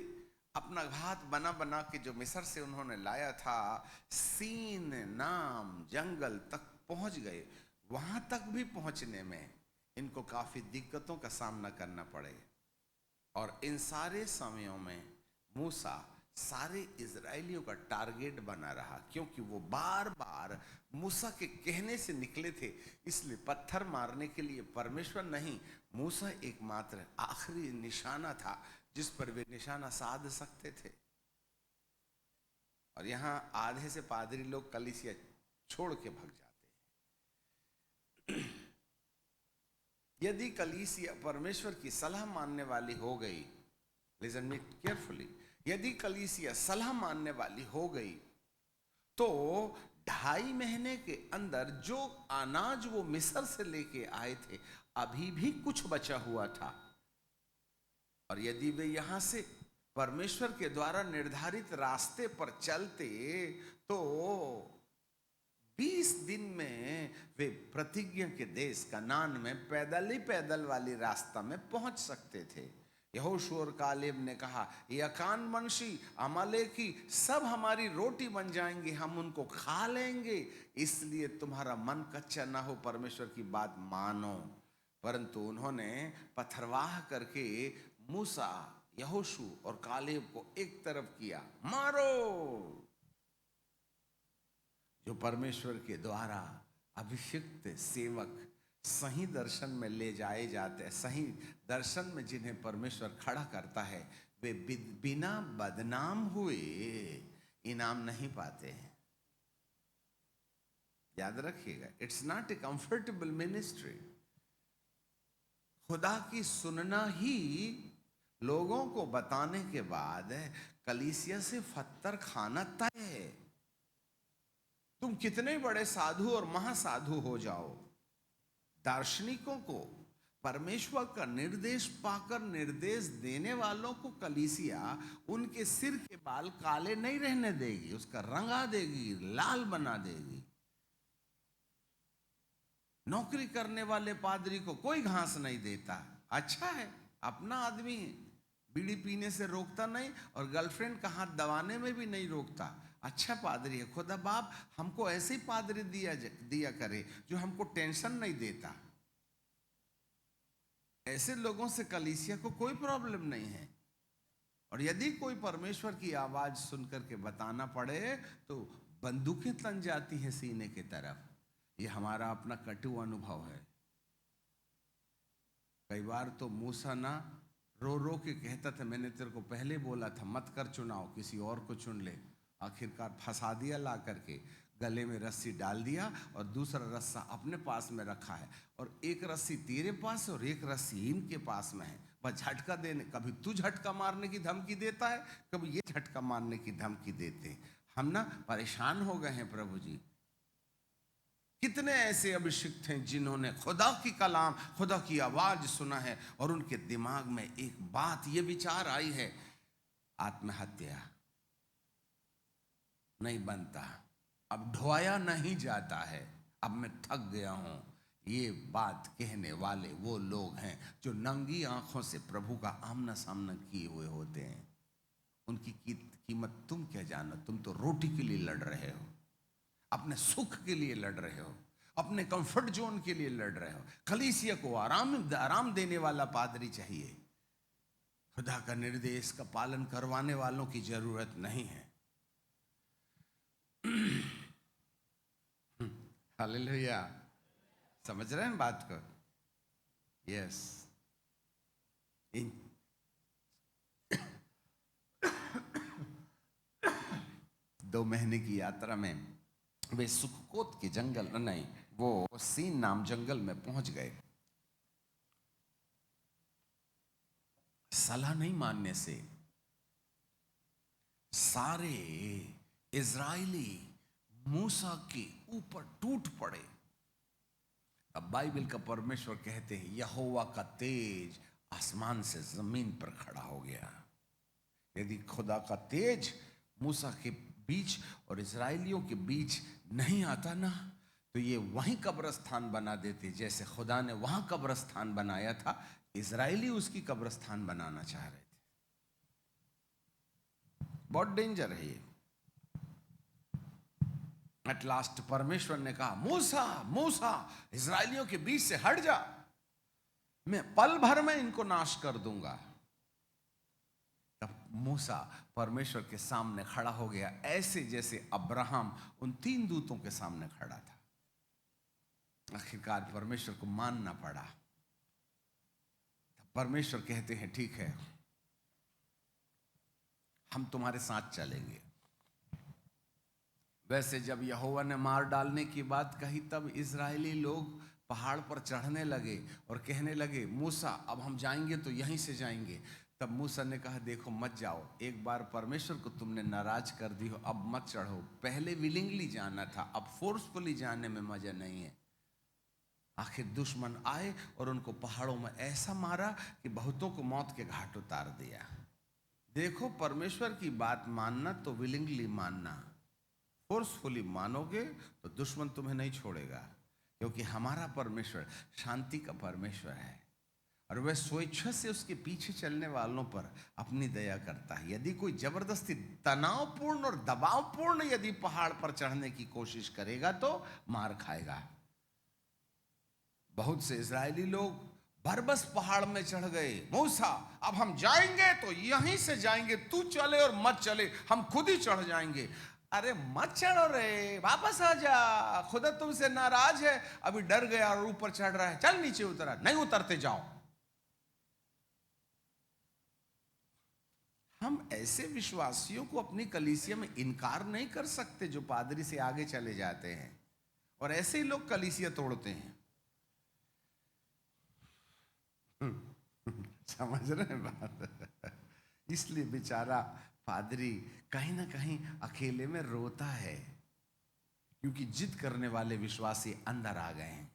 अपना घात बना बना के जो मिस्र से उन्होंने लाया था, सीन नाम जंगल तक पहुंच गए। वहां तक भी पहुंचने में इनको काफी दिक्कतों का सामना करना पड़े। और इन सारे समयों में मूसा सारे इजरायलियों का टारगेट बना रहा, क्योंकि वो बार बार मूसा के कहने से निकले थे। इसलिए पत्थर मारने के लिए परमेश्वर नहीं, मूसा एकमात्र आखिरी निशाना था जिस पर वे निशाना साध सकते थे। और यहां आधे से पादरी लोग कलीसिया छोड़ के भाग जाते हैं। यदि कलीसिया परमेश्वर की सलाह मानने वाली हो गई, लिसन मी केयरफुली, यदि कलीसिया सलाह मानने वाली हो गई तो 2.5 महीने के अंदर जो अनाज वो मिस्र से लेके आए थे अभी भी कुछ बचा हुआ था। और यदि वे यहां से परमेश्वर के द्वारा निर्धारित रास्ते पर चलते तो 20 दिन में वे प्रतिज्ञा के देश कनान में पैदल ही पैदल वाली रास्ता में पहुंच सकते थे। यहोशू और कालेब ने कहा, यकान वंशी अमालेकी सब हमारी रोटी बन जाएंगे, हम उनको खा लेंगे, इसलिए तुम्हारा मन कच्चा ना हो, परमेश्वर की बात मानो। परंतु उन्होंने पथरवाह करके मूसा, यहोशू और कालेब को एक तरफ किया, मारो। जो परमेश्वर के द्वारा अभिषिक्त सेवक सही दर्शन में ले जाए जाते हैं, सही दर्शन में जिन्हें परमेश्वर खड़ा करता है, वे बिना बदनाम हुए इनाम नहीं पाते हैं। याद रखिएगा, it's not a comfortable ministry. खुदा की सुनना ही लोगों को बताने के बाद कलीसिया से फत्तर खाना तय है। तुम कितने बड़े साधु और महासाधु हो जाओ, दार्शनिकों को परमेश्वर का निर्देश पाकर निर्देश देने वालों को कलीसिया उनके सिर के बाल काले नहीं रहने देगी, उसका रंगा देगी, लाल बना देगी। नौकरी करने वाले पादरी को कोई घास नहीं देता, अच्छा है, अपना आदमी है, बीड़ी पीने से रोकता नहीं और गर्लफ्रेंड का हाथ दबाने में भी नहीं रोकता, अच्छा पादरी है। खुदा बाप हमको ऐसे ही पादरी दिया करे जो हमको टेंशन नहीं देता। ऐसे लोगों से कलीसिया को कोई प्रॉब्लम नहीं है। और यदि कोई परमेश्वर की आवाज सुनकर के बताना पड़े तो बंदूकें तन जाती हैं सीने की तरफ। ये हमारा अपना कटु अनुभव है। कई बार तो मूसा ना रो रो के कहता था, मैंने तेरे को पहले बोला था मत कर चुनाव, किसी और को चुन ले। आखिरकार फंसा दिया, ला करके गले में रस्सी डाल दिया और दूसरा रस्सा अपने पास में रखा है, और एक रस्सी तेरे पास और एक रस्सी इनके पास में है। बस झटका देने, कभी तू झटका मारने की धमकी देता है, कभी ये झटका मारने की धमकी देते। हम ना परेशान हो गए हैं प्रभु जी। कितने ऐसे अभिषिक्त हैं जिन्होंने खुदा की कलाम, खुदा की आवाज सुना है और उनके दिमाग में एक बात ये विचार आई है, आत्महत्या नहीं बनता, अब ढोया नहीं जाता है, अब मैं थक गया हूं। ये बात कहने वाले वो लोग हैं जो नंगी आंखों से प्रभु का आमना सामना किए हुए होते हैं। उनकी कीमत तुम क्या जानो? तुम तो रोटी के लिए लड़ रहे हो, अपने सुख के लिए लड़ रहे हो, अपने कंफर्ट जोन के लिए लड़ रहे हो। कलीसिया को आराम देने वाला पादरी चाहिए, खुदा का निर्देश का पालन करवाने वालों की जरूरत नहीं है। हालेलुया, समझ रहे हैं बात को? यस। इन 2 महीने की यात्रा में वे सुक्कोत के जंगल, नहीं, वो सीन नाम जंगल में पहुंच गए। सलाह नहीं मानने से सारे इजराइली मूसा के ऊपर टूट पड़े। अब बाइबल का परमेश्वर कहते हैं यहोवा का तेज आसमान से जमीन पर खड़ा हो गया। यदि खुदा का तेज मूसा के बीच और इजराइलियों के बीच नहीं आता ना, तो ये वहीं कब्रस्तान बना देते जैसे खुदा ने वहां कब्रस्तान बनाया था। इजराइली उसकी कब्रस्तान बनाना चाह रहे थे। बहुत डेंजर है ये। एट लास्ट परमेश्वर ने कहा मूसा मूसा इजराइलियों के बीच से हट जा, मैं पल भर में इनको नाश कर दूंगा। तब मूसा परमेश्वर के सामने खड़ा हो गया, ऐसे जैसे अब्राहम उन 3 दूतों के सामने खड़ा था। आखिरकार परमेश्वर को मानना पड़ा। तब परमेश्वर कहते हैं ठीक है, हम तुम्हारे साथ चलेंगे। वैसे जब यहोवा ने मार डालने की बात कही, तब इजरायली लोग पहाड़ पर चढ़ने लगे और कहने लगे मूसा अब हम जाएंगे तो यहीं से जाएंगे। तब मूसा ने कहा देखो मत जाओ, एक बार परमेश्वर को तुमने नाराज कर दी हो, अब मत चढ़ो। पहले विलिंगली जाना था, अब फोर्सफुली जाने में मजा नहीं है। आखिर दुश्मन आए और उनको पहाड़ों में ऐसा मारा कि बहुतों को मौत के घाट उतार दिया। देखो परमेश्वर की बात मानना तो विलिंगली मानना, फोर्सफुली मानोगे तो दुश्मन तुम्हें नहीं छोड़ेगा, क्योंकि हमारा परमेश्वर शांति का परमेश्वर है और वह स्वेच्छा से उसके पीछे चलने वालों पर अपनी दया करता है। यदि कोई जबरदस्ती तनावपूर्ण और दबावपूर्ण यदि पहाड़ पर चढ़ने की कोशिश करेगा तो मार खाएगा। बहुत से इजरायली लोग बरबस पहाड़ में चढ़ गए। मूसा अब हम जाएंगे तो यहीं से जाएंगे, तू चले और मत चले, हम खुद ही चढ़ जाएंगे। अरे मत चढ़ो रे, वापस आ जा, खुदा तुमसे नाराज है। अभी डर गया और ऊपर चढ़ रहा है, चल नीचे उतरा, नहीं उतरते जाओ। हम ऐसे विश्वासियों को अपनी कलीसिया में इनकार नहीं कर सकते जो पादरी से आगे चले जाते हैं, और ऐसे ही लोग कलीसिया तोड़ते हैं। समझ रहे हैं बात? इसलिए बेचारा पादरी कहीं ना कहीं अकेले में रोता है, क्योंकि जिद करने वाले विश्वासी अंदर आ गए हैं।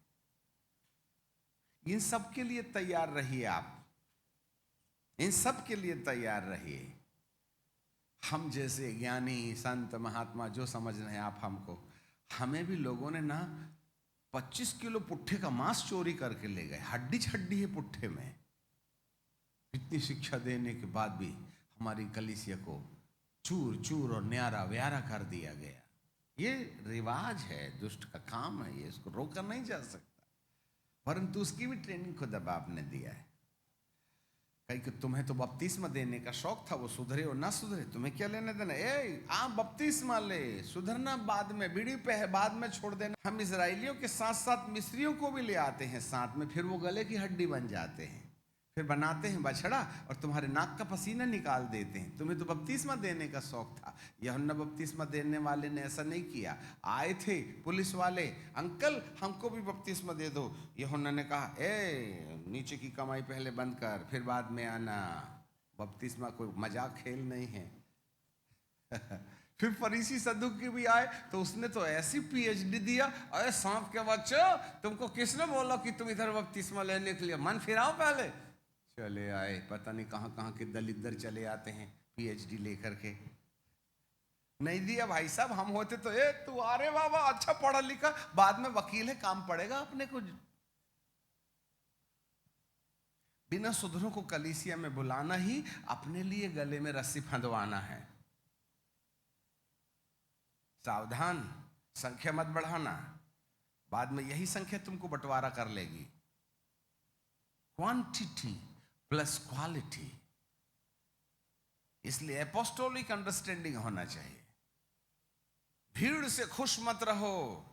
इन सब के लिए तैयार रहिए आप, इन सब के लिए तैयार रहिए। हम जैसे ज्ञानी संत महात्मा जो समझ रहे हैं आप हमको, हमें भी लोगों ने ना 25 किलो पुट्ठे का मांस चोरी करके ले गए, हड्डी छड्डी है पुट्ठे में। इतनी शिक्षा देने के बाद भी हमारी कलीसिया को चूर चूर और न्यारा व्यारा कर दिया गया। ये रिवाज है, दुष्ट का काम है, ये इसको रोका नहीं जा सकता, परंतु उसकी भी ट्रेनिंग खुद बाप ने दिया है। कहीं कि तुम्हें तो बपतिस्मा देने का शौक था, वो सुधरे और ना सुधरे तुम्हें क्या लेने देना। आप बपतिस्मा ले, सुधरना बाद में, बीड़ी पे है बाद में छोड़ देना। हम इजराइलियों के साथ साथ मिस्रियों को भी ले आते हैं साथ में, फिर वो गले की हड्डी बन जाते हैं, फिर बनाते हैं बछड़ा और तुम्हारे नाक का पसीना निकाल देते हैं। तुम्हें तो बपतिस्मा देने का शौक था। यूहन्ना बपतिस्मा देने वाले ने ऐसा नहीं किया। आए थे पुलिस वाले, अंकल हमको भी बपतिस्मा दे दो। यूहन्ना ने कहा नीचे की कमाई पहले बंद कर, फिर बाद में आना। बपतिस्मा कोई मजाक खेल नहीं है। फिर फरीसी सदुकी भी आए तो उसने तो ऐसी पीएचडी दिया, अरे सांप के बच्चों तुमको किसने बोला कि तुम इधर बपतिस्मा लेने के लिए, मन फिराओ पहले। चले आए, पता नहीं कहां कहां के दलिद्दर चले आते हैं पीएचडी लेकर के। नहीं दिया भाई साहब, हम होते तो तू अरे बाबा अच्छा पढ़ा लिखा, बाद में वकील है, काम पड़ेगा अपने को। बिना सुधरों को कलीसिया में बुलाना ही अपने लिए गले में रस्सी फंदवाना है। सावधान, संख्या मत बढ़ाना, बाद में यही संख्या तुमको बंटवारा कर लेगी। क्वांटिटी प्लस क्वालिटी, इसलिए एपोस्टोलिक अंडरस्टैंडिंग होना चाहिए। भीड़ से खुश मत रहो।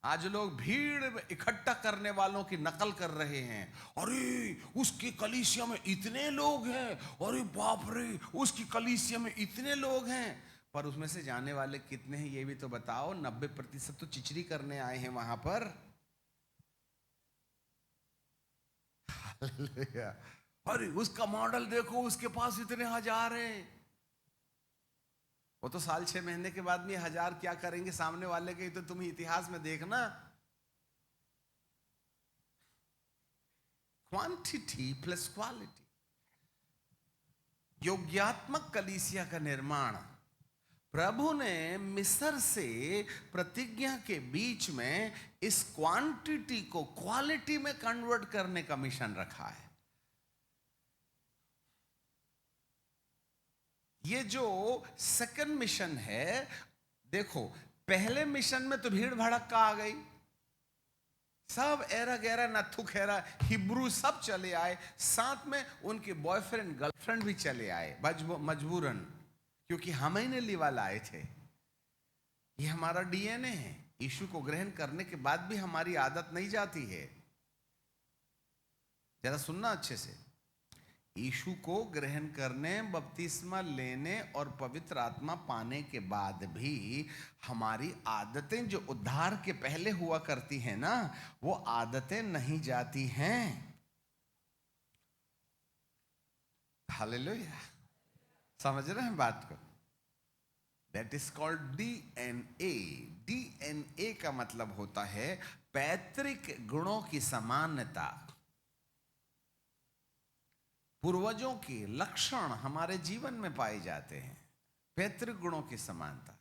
आज लोग भीड़ इकट्ठा करने वालों की नकल कर रहे हैं। अरे उसकी कलीसिया में इतने लोग हैं, अरे बाप रे उसकी कलीसिया में इतने लोग हैं, पर उसमें से जाने वाले कितने हैं ये भी तो बताओ। 90% तो चिचरी करने आए हैं वहां पर। अरे उसका मॉडल देखो, उसके पास इतने हजार हैं। वो तो साल 6 महीने के बाद में 1000 क्या करेंगे सामने वाले के, तो तुम इतिहास में देखना। Quantity plus quality. योग्यात्मक कलीसिया का निर्माण प्रभु ने मिस्र से प्रतिज्ञा के बीच में इस क्वांटिटी को क्वालिटी में कन्वर्ट करने का मिशन रखा है। ये जो सेकंड मिशन है, देखो पहले मिशन में तो भीड़ भड़क का आ गई, सब एरा गैरा नथु खेरा हिब्रू सब चले आए, साथ में उनके बॉयफ्रेंड गर्लफ्रेंड भी चले आए मजबूरन, क्योंकि हम ही ने लिवा लाए थे। ये हमारा डीएनए है। यीशु को ग्रहण करने के बाद भी हमारी आदत नहीं जाती है। जरा सुनना अच्छे से, यीशु को ग्रहण करने, बपतिस्मा लेने और पवित्र आत्मा पाने के बाद भी हमारी आदतें जो उद्धार के पहले हुआ करती हैं ना, वो आदतें नहीं जाती हैं। हालेलुया, समझ रहे हैं बात को? That is called DNA. DNA का मतलब होता है पैतृक गुणों की समानता। पूर्वजों के लक्षण हमारे जीवन में पाए जाते हैं, पैतृक गुणों की समानता।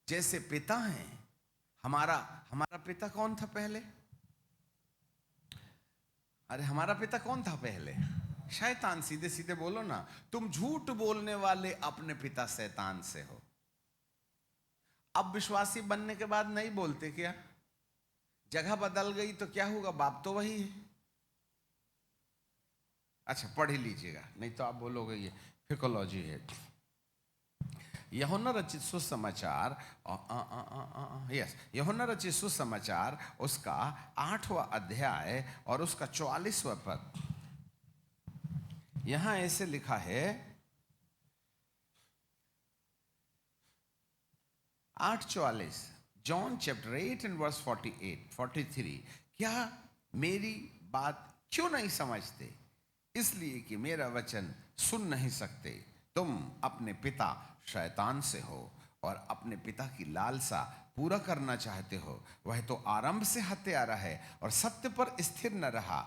जैसे पिता हैं, हमारा पिता कौन था पहले? अरे हमारा पिता कौन था पहले? शैतान। सीधे सीधे बोलो ना, तुम झूठ बोलने वाले अपने पिता शैतान से हो। अब विश्वासी बनने के बाद नहीं बोलते क्या? जगह बदल गई तो क्या होगा? बाप तो वही है। अच्छा पढ़ ही लीजिएगा, नहीं तो आप बोलोगे ये फिकोलॉजी है। यूहन्ना रचित सुसमाचार, यस, यूहन्ना रचित सुसमाचार उसका 8वां अध्याय और उसका 44वां पद, यहां ऐसे लिखा है, 8:44, जॉन चैप्टर 8 एंड वर्स 43। क्या मेरी बात क्यों नहीं समझते? इसलिए कि मेरा वचन सुन नहीं सकते। तुम अपने पिता शैतान से हो और अपने पिता की लालसा पूरा करना चाहते हो। वह तो आरंभ से हत्यारा है और सत्य पर स्थिर न रहा,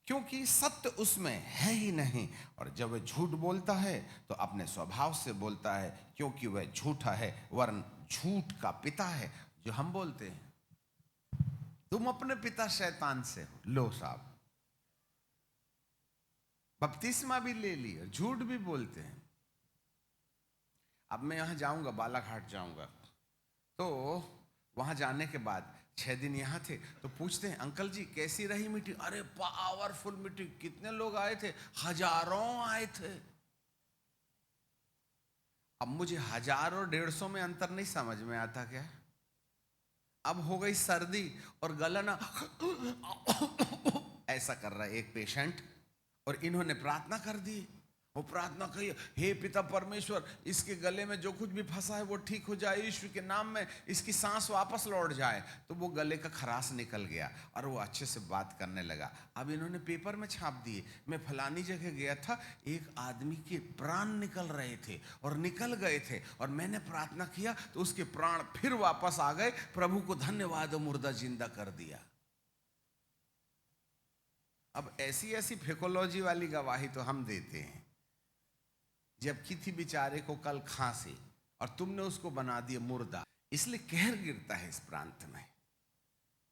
क्योंकि सत्य उसमें है ही नहीं। और जब वह झूठ बोलता है तो अपने स्वभाव से बोलता है, क्योंकि वह झूठा है, वरन झूठ का पिता है। जो हम बोलते हैं तुम अपने पिता शैतान से हो, लो साहब, बपतिस्मा भी ले लिया, झूठ भी बोलते हैं। अब मैं यहां जाऊंगा, बालाघाट जाऊंगा, तो वहां जाने के बाद 6 दिन यहां थे, तो पूछते हैं अंकल जी कैसी रही मीटिंग? अरे पावरफुल मीटिंग। कितने लोग आए थे? हजारों आए थे। अब मुझे 1000 और 150 में अंतर नहीं समझ में आता क्या? अब हो गई सर्दी और गला ना ऐसा कर रहा है एक पेशेंट, और इन्होंने प्रार्थना कर दी। वो प्रार्थना कही, हे पिता परमेश्वर, इसके गले में जो कुछ भी फंसा है वो ठीक हो जाए, यीशु के नाम में इसकी सांस वापस लौट जाए। तो वो गले का खराश निकल गया और वो अच्छे से बात करने लगा। अब इन्होंने पेपर में छाप दिए, मैं फलानी जगह गया था, एक आदमी के प्राण निकल रहे थे और निकल गए थे, और मैंने प्रार्थना किया तो उसके प्राण फिर वापस आ गए। प्रभु को धन्यवाद, मुर्दा जिंदा कर दिया। अब ऐसी ऐसी फिकोलॉजी वाली गवाही तो हम देते हैं। जब किसी बेचारे को कल खांसी और तुमने उसको बना दिया मुर्दा, इसलिए कहर गिरता है इस प्रांत में।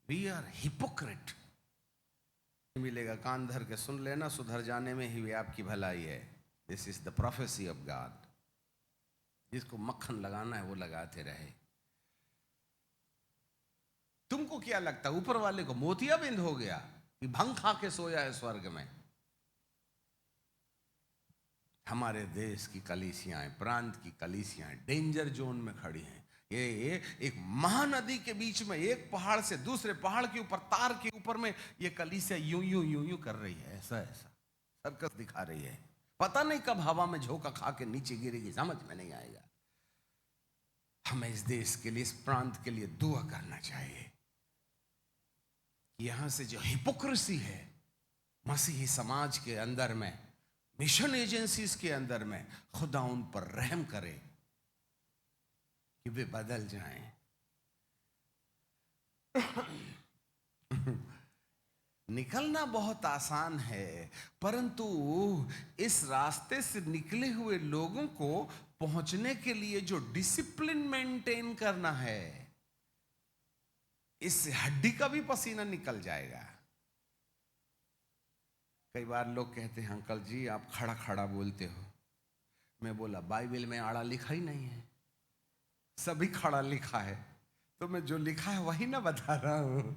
We are hypocrite. मिलेगा, कान धर के सुन लेना, सुधर जाने में ही वे आपकी भलाई है। This is the prophecy of God. जिसको मक्खन लगाना है वो लगाते रहे। तुमको क्या लगता है ऊपर वाले को मोतियाबिंद हो गया कि भंग खा के सोया है स्वर्ग में? हमारे देश की कलीसियाएं, प्रांत की कलीसियाएं डेंजर जोन में खड़ी हैं। ये एक महानदी के बीच में, एक पहाड़ से दूसरे पहाड़ के ऊपर, तार के ऊपर में ये कलीसिया यूं यूं यूं यूं कर रही है, ऐसा ऐसा सर्कस दिखा रही है। पता नहीं कब हवा में झोंका खा के नीचे गिरेगी, समझ में नहीं आएगा। हमें इस देश के लिए, इस प्रांत के लिए दुआ करना चाहिए। यहां से जो हिपोक्रेसी है मसीही समाज के अंदर में, मिशन एजेंसीज के अंदर में खुदा उन पर रहम करे कि वे बदल जाएं। निकलना बहुत आसान है, परंतु इस रास्ते से निकले हुए लोगों को पहुंचने के लिए जो डिसिप्लिन मेंटेन करना है, इससे हड्डी का भी पसीना निकल जाएगा। कई बार लोग कहते हैं अंकल जी आप खड़ा खड़ा बोलते हो। मैं बोला बाइबल में आड़ा लिखा ही नहीं है, सभी खड़ा लिखा है, तो मैं जो लिखा है वही ना बता रहा हूं।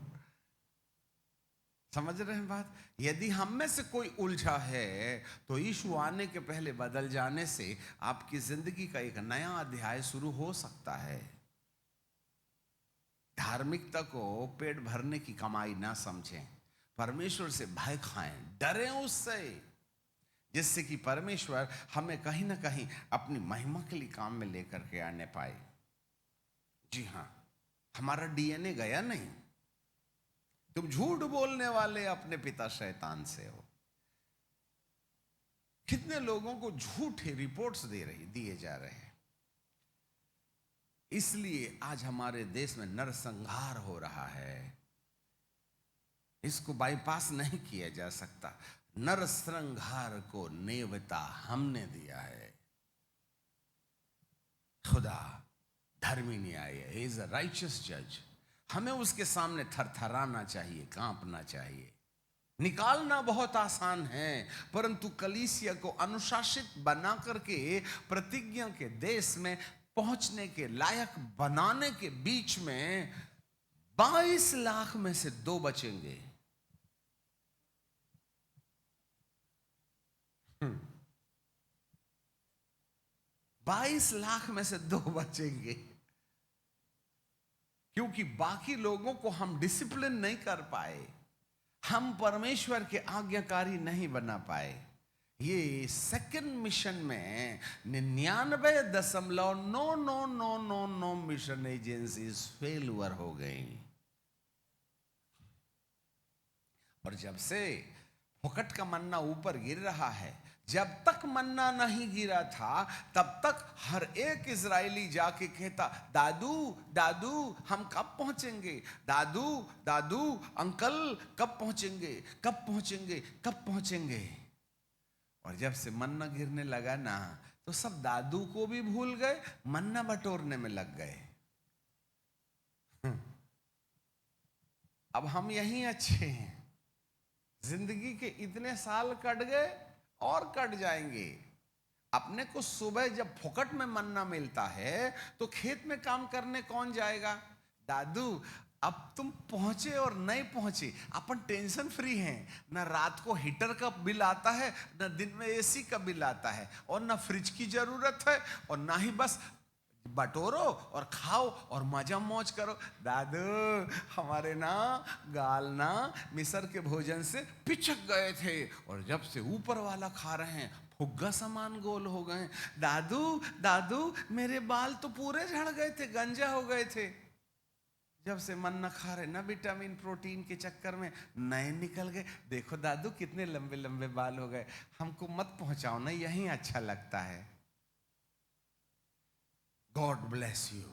समझ रहे हैं बात? यदि हम में से कोई उलझा है तो यीशु आने के पहले बदल जाने से आपकी जिंदगी का एक नया अध्याय शुरू हो सकता है। धार्मिकता को पेट भरने की कमाई ना समझें, परमेश्वर से भय खाएं, डरें उससे, जिससे कि परमेश्वर हमें कहीं ना कहीं अपनी महिमा के लिए काम में लेकर के आने पाए। जी हाँ, हमारा डीएनए गया नहीं। तुम झूठ बोलने वाले अपने पिता शैतान से हो। कितने लोगों को झूठे रिपोर्ट्स दिए जा रहे हैं। इसलिए आज हमारे देश में नरसंहार हो रहा है। इसको बाईपास नहीं किया जा सकता। नरसंहार को नेवता हमने दिया है। खुदा धर्मी न्याय है, ही इज अ राइचियस जज। हमें उसके सामने थरथराना चाहिए, कांपना चाहिए। निकालना बहुत आसान है, परंतु कलीसिया को अनुशासित बना करके प्रतिज्ञा के देश में पहुंचने के लायक बनाने के बीच में 22 लाख में से 2 बचेंगे। 22 लाख में से 2 बचेंगे, क्योंकि बाकी लोगों को हम डिसिप्लिन नहीं कर पाए, हम परमेश्वर के आज्ञाकारी नहीं बना पाए। ये सेकंड मिशन में 99.9999 मिशन एजेंसीज फेलुअर हो गई। और जब से फुकट का मन्ना ऊपर गिर रहा है, जब तक मन्ना नहीं गिरा था तब तक हर एक इजरायली जाके कहता, दादू दादू हम कब पहुंचेंगे, दादू दादू अंकल कब पहुंचेंगे, कब पहुंचेंगे, कब पहुंचेंगे। और जब से मन्ना गिरने लगा ना, तो सब दादू को भी भूल गए, मन्ना बटोरने में लग गए। अब हम यहीं अच्छे हैं। जिंदगी के इतने साल कट गए और कट जाएंगे। अपने को सुबह जब फुकट में मन्ना मिलता है तो खेत में काम करने कौन जाएगा? दादू अब तुम पहुंचे और नहीं पहुंचे, अपन टेंशन फ्री हैं। ना रात को हीटर का बिल आता है, ना दिन में एसी का बिल आता है, और ना फ्रिज की जरूरत है, और ना ही बस बटोरो और खाओ और मजा मौज करो। दादू हमारे ना गाल ना मिस्र के भोजन से पिचक गए थे, और जब से ऊपर वाला खा रहे हैं फुग्गा समान गोल हो गए। दादू दादू मेरे बाल तो पूरे झड़ गए थे, गंजा हो गए थे। जब से मन्ना खा रहे ना, विटामिन प्रोटीन के चक्कर में नए निकल गए। देखो दादू कितने लंबे लंबे बाल हो गए। हमको मत पहुंचाओ ना, यही अच्छा लगता है। God bless you.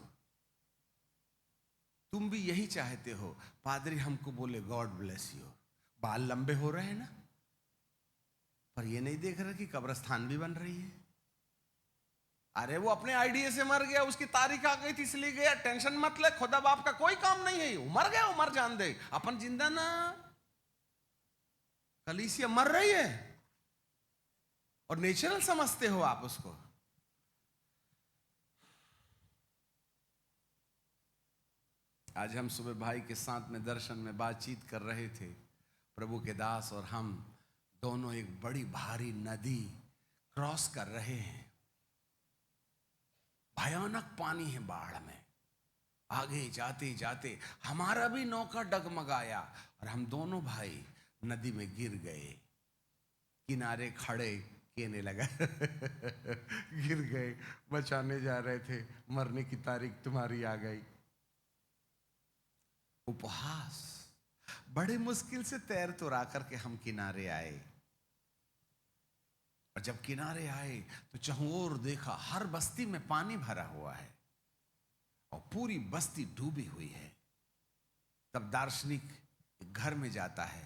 तुम भी यही चाहते हो, पादरी हमको बोले गॉड ब्लेस यू। बाल लंबे हो रहे हैं ना, पर ये नहीं देख रहे कि कब्रिस्तान भी बन रही है। अरे वो अपने आइडिया से मर गया, उसकी तारीख आ गई थी इसलिए गया। टेंशन मत ले, खुदा बाप का कोई काम नहीं है, मर गया मर जान दे, अपन जिंदा ना। कलीसिया मर रही है और नेचुरल समझते हो आप उसको। आज हम सुबह भाई के साथ में दर्शन में बातचीत कर रहे थे। प्रभु के दास और हम दोनों एक बड़ी भारी नदी क्रॉस कर रहे हैं। भयानक पानी है बाढ़ में। आगे जाते जाते हमारा भी नौका डगमगाया और हम दोनों भाई नदी में गिर गए। किनारे खड़े कहने लगा गिर गए, बचाने जा रहे थे, मरने की तारीख तुम्हारी आ गई। उपहास। बड़े मुश्किल से तैर तो रा करके हम किनारे आए। और जब किनारे आए तो चारों ओर देखा, हर बस्ती में पानी भरा हुआ है और पूरी बस्ती डूबी हुई है। तब दार्शनिक घर में जाता है,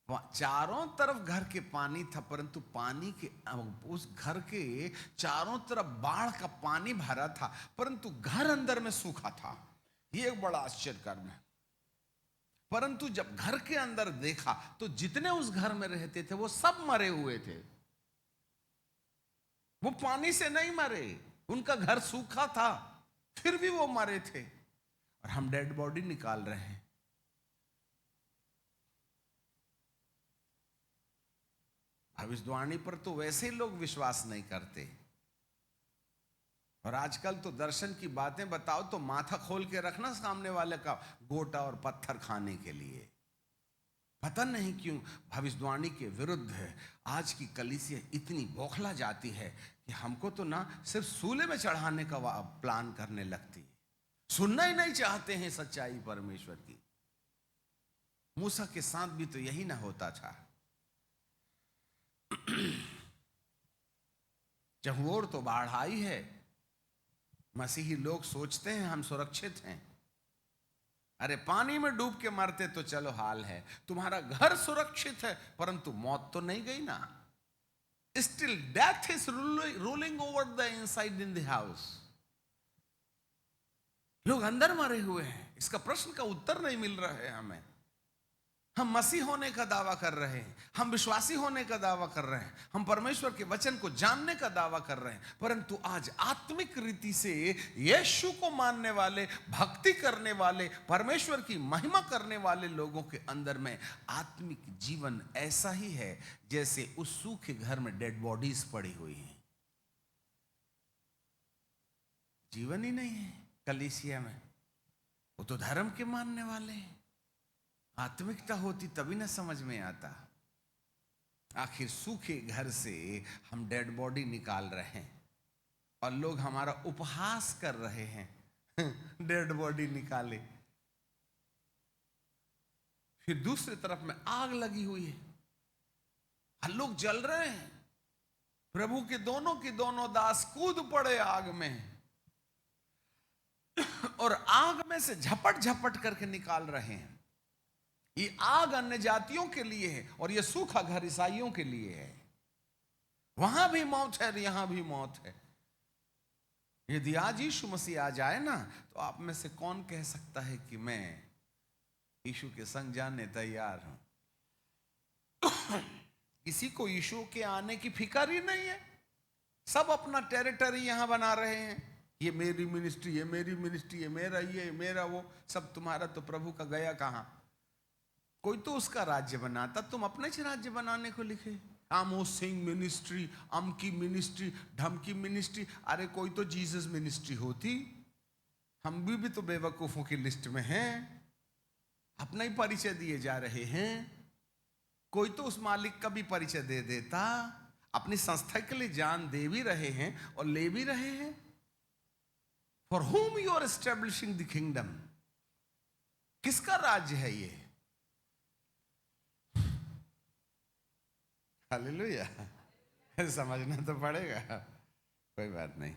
चारों तरफ घर के पानी था, परंतु पानी के उस घर के चारों तरफ बाढ़ का पानी भरा था, परंतु घर अंदर में सूखा था। ये एक बड़ा आश्चर्य कारण है। परंतु जब घर के अंदर देखा तो जितने उस घर में रहते थे वो सब मरे हुए थे। वो पानी से नहीं मरे, उनका घर सूखा था, फिर भी वो मरे थे। और हम डेड बॉडी निकाल रहे हैं। भविष्यवाणी पर तो वैसे लोग विश्वास नहीं करते। और आजकल तो दर्शन की बातें बताओ तो माथा खोल के रखना सामने वाले का, गोटा और पत्थर खाने के लिए। पता नहीं क्यों भविष्यवाणी के विरुद्ध आज की कलीसिया इतनी बौखला जाती है कि हमको तो ना सिर्फ सूले में चढ़ाने का प्लान करने लगती है। सुनना ही नहीं चाहते हैं सच्चाई परमेश्वर की। मूसा के साथ भी तो यही ना होता था। चहुओर तो बाढ़ आई है, मसीही लोग सोचते हैं हम सुरक्षित हैं। अरे पानी में डूब के मरते तो चलो हाल है, तुम्हारा घर सुरक्षित है, परंतु मौत तो नहीं गई ना। Still death is ruling over the inside in the house. लोग अंदर मरे हुए हैं। इसका प्रश्न का उत्तर नहीं मिल रहा है हमें। हम मसीह होने का दावा कर रहे हैं, हम विश्वासी होने का दावा कर रहे हैं, हम परमेश्वर के वचन को जानने का दावा कर रहे हैं, परंतु आज आत्मिक रीति से यीशु को मानने वाले, भक्ति करने वाले, परमेश्वर की महिमा करने वाले लोगों के अंदर में आत्मिक जीवन ऐसा ही है जैसे उस सूखे घर में डेड बॉडीज पड़ी हुई हैं। जीवन ही नहीं है कलीसिया में। वो तो धर्म के मानने वाले हैं। आत्मिकता होती तभी ना समझ में आता। आखिर सूखे घर से हम डेड बॉडी निकाल रहे हैं और लोग हमारा उपहास कर रहे हैं। डेड बॉडी निकाले। फिर दूसरी तरफ में आग लगी हुई है, लोग जल रहे हैं। प्रभु के दोनों दास कूद पड़े आग में और आग में से झपट झपट करके निकाल रहे हैं। ये आग अन्य जातियों के लिए है और ये सूखा घर ईसाइयों के लिए है। वहां भी मौत है और यहां भी मौत है। यदि आज यीशु मसीह आ जाए ना, तो आप में से कौन कह सकता है कि मैं यीशु के संग जाने तैयार हूं? किसी को यीशु के आने की फिक्र ही नहीं है। सब अपना टेरिटरी यहां बना रहे हैं। ये मेरी मिनिस्ट्री, ये मेरी मिनिस्ट्री, ये मेरा, ये मेरा, वो सब तुम्हारा। तो प्रभु का गया कहां? कोई तो उसका राज्य बनाता, तुम अपने से राज्य बनाने को लिखे। आमोस सिंह मिनिस्ट्री, अमकी मिनिस्ट्री, ढमकी मिनिस्ट्री। अरे कोई तो जीसस मिनिस्ट्री होती। हम भी तो बेवकूफों की लिस्ट में हैं। अपना ही परिचय दिए जा रहे हैं। कोई तो उस मालिक का भी परिचय दे देता। अपनी संस्था के लिए जान दे भी रहे हैं और ले भी रहे हैं। For whom you are establishing the kingdom? किसका राज्य है ये? हालेलुया। समझना तो पड़ेगा, कोई बात नहीं।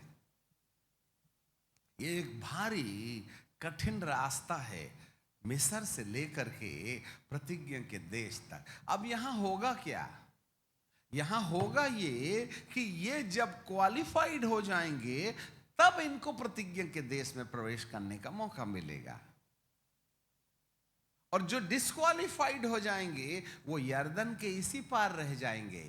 ये एक भारी कठिन रास्ता है, मिस्र से लेकर के प्रतिज्ञा के देश तक। अब यहां होगा क्या? यहां होगा ये कि ये जब क्वालिफाइड हो जाएंगे तब इनको प्रतिज्ञा के देश में प्रवेश करने का मौका मिलेगा। और जो डिस्क्वालिफाइड हो जाएंगे वो यर्दन के इसी पार रह जाएंगे।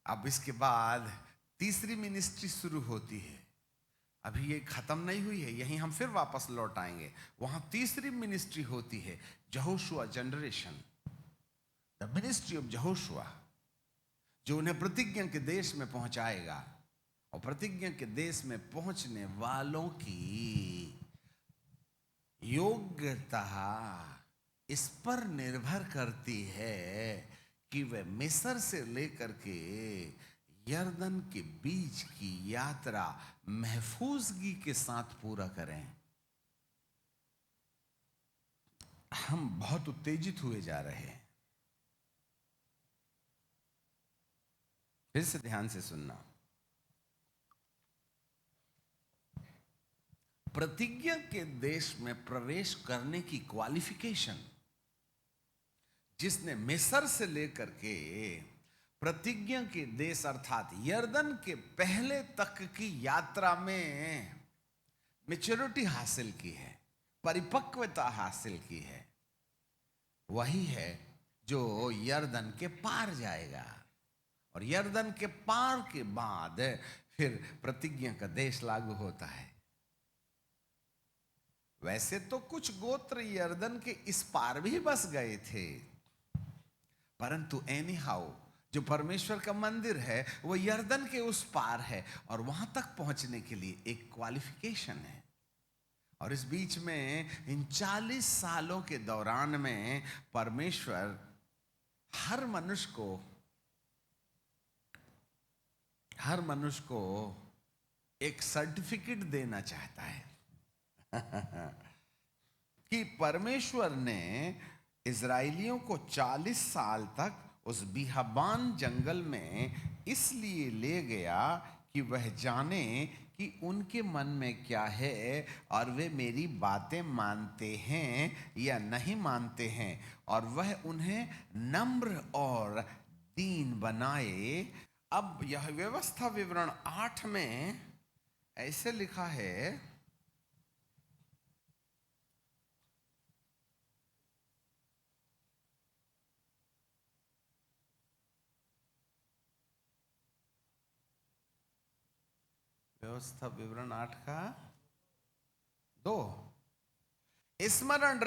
अब इसके बाद तीसरी मिनिस्ट्री शुरू होती है। अभी ये खत्म नहीं हुई है, यहीं हम फिर वापस लौट आएंगे। वहां तीसरी मिनिस्ट्री होती है, Yehoshua generation, the ministry of Yehoshua, जो उन्हें प्रतिज्ञा के देश में पहुंचाएगा। और प्रतिज्ञा के देश में पहुंचने वालों की योग्यता इस पर निर्भर करती है कि वे मिस्र से लेकर के यर्दन के बीच की यात्रा महफूजगी के साथ पूरा करें। हम बहुत उत्तेजित हुए जा रहे हैं। फिर से ध्यान से सुनना। प्रतिज्ञा के देश में प्रवेश करने की क्वालिफिकेशन, जिसने मिस्र से लेकर के प्रतिज्ञा के देश अर्थात यर्दन के पहले तक की यात्रा में मैच्योरिटी हासिल की है, परिपक्वता हासिल की है, वही है जो यर्दन के पार जाएगा। और यर्दन के पार के बाद फिर प्रतिज्ञा का देश लागू होता है। वैसे तो कुछ गोत्र यर्दन के इस पार भी बस गए थे, परंतु एनी हाउ जो परमेश्वर का मंदिर है वो यर्दन के उस पार है, और वहां तक पहुंचने के लिए एक क्वालिफिकेशन है। और इस बीच में इन 40 सालों के दौरान में परमेश्वर हर मनुष्य को एक सर्टिफिकेट देना चाहता है कि परमेश्वर ने इजराइलियों को 40 साल तक उस बियाबान जंगल में इसलिए ले गया कि वह जाने कि उनके मन में क्या है और वे मेरी बातें मानते हैं या नहीं मानते हैं, और वह उन्हें नम्र और दीन बनाए। अब यह व्यवस्था विवरण 8 में ऐसे लिखा है, व्यवस्था विवरण 8 का 2, स्मरण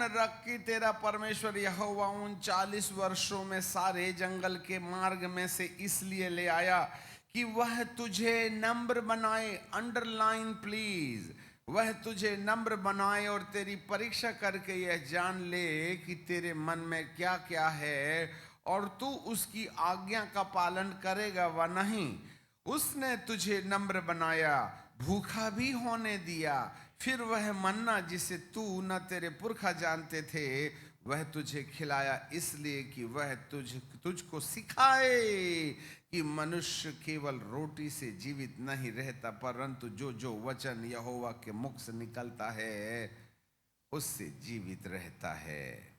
रख कि तेरा परमेश्वर यहोवा उन 40 वर्षों में सारे जंगल के मार्ग में से इसलिए ले आया कि वह तुझे नम्र बनाए। अंडरलाइन प्लीज, वह तुझे नम्र बनाए और तेरी परीक्षा करके यह जान ले कि तेरे मन में क्या क्या है और तू उसकी आज्ञा का पालन करेगा व नहीं। उसने तुझे नम्र बनाया, भूखा भी होने दिया, फिर वह मन्ना जिसे तू न तेरे पुरखा जानते थे वह तुझे खिलाया, इसलिए कि वह तुझको सिखाए कि मनुष्य केवल रोटी से जीवित नहीं रहता, परंतु जो जो वचन यहोवा के मुख से निकलता है उससे जीवित रहता है।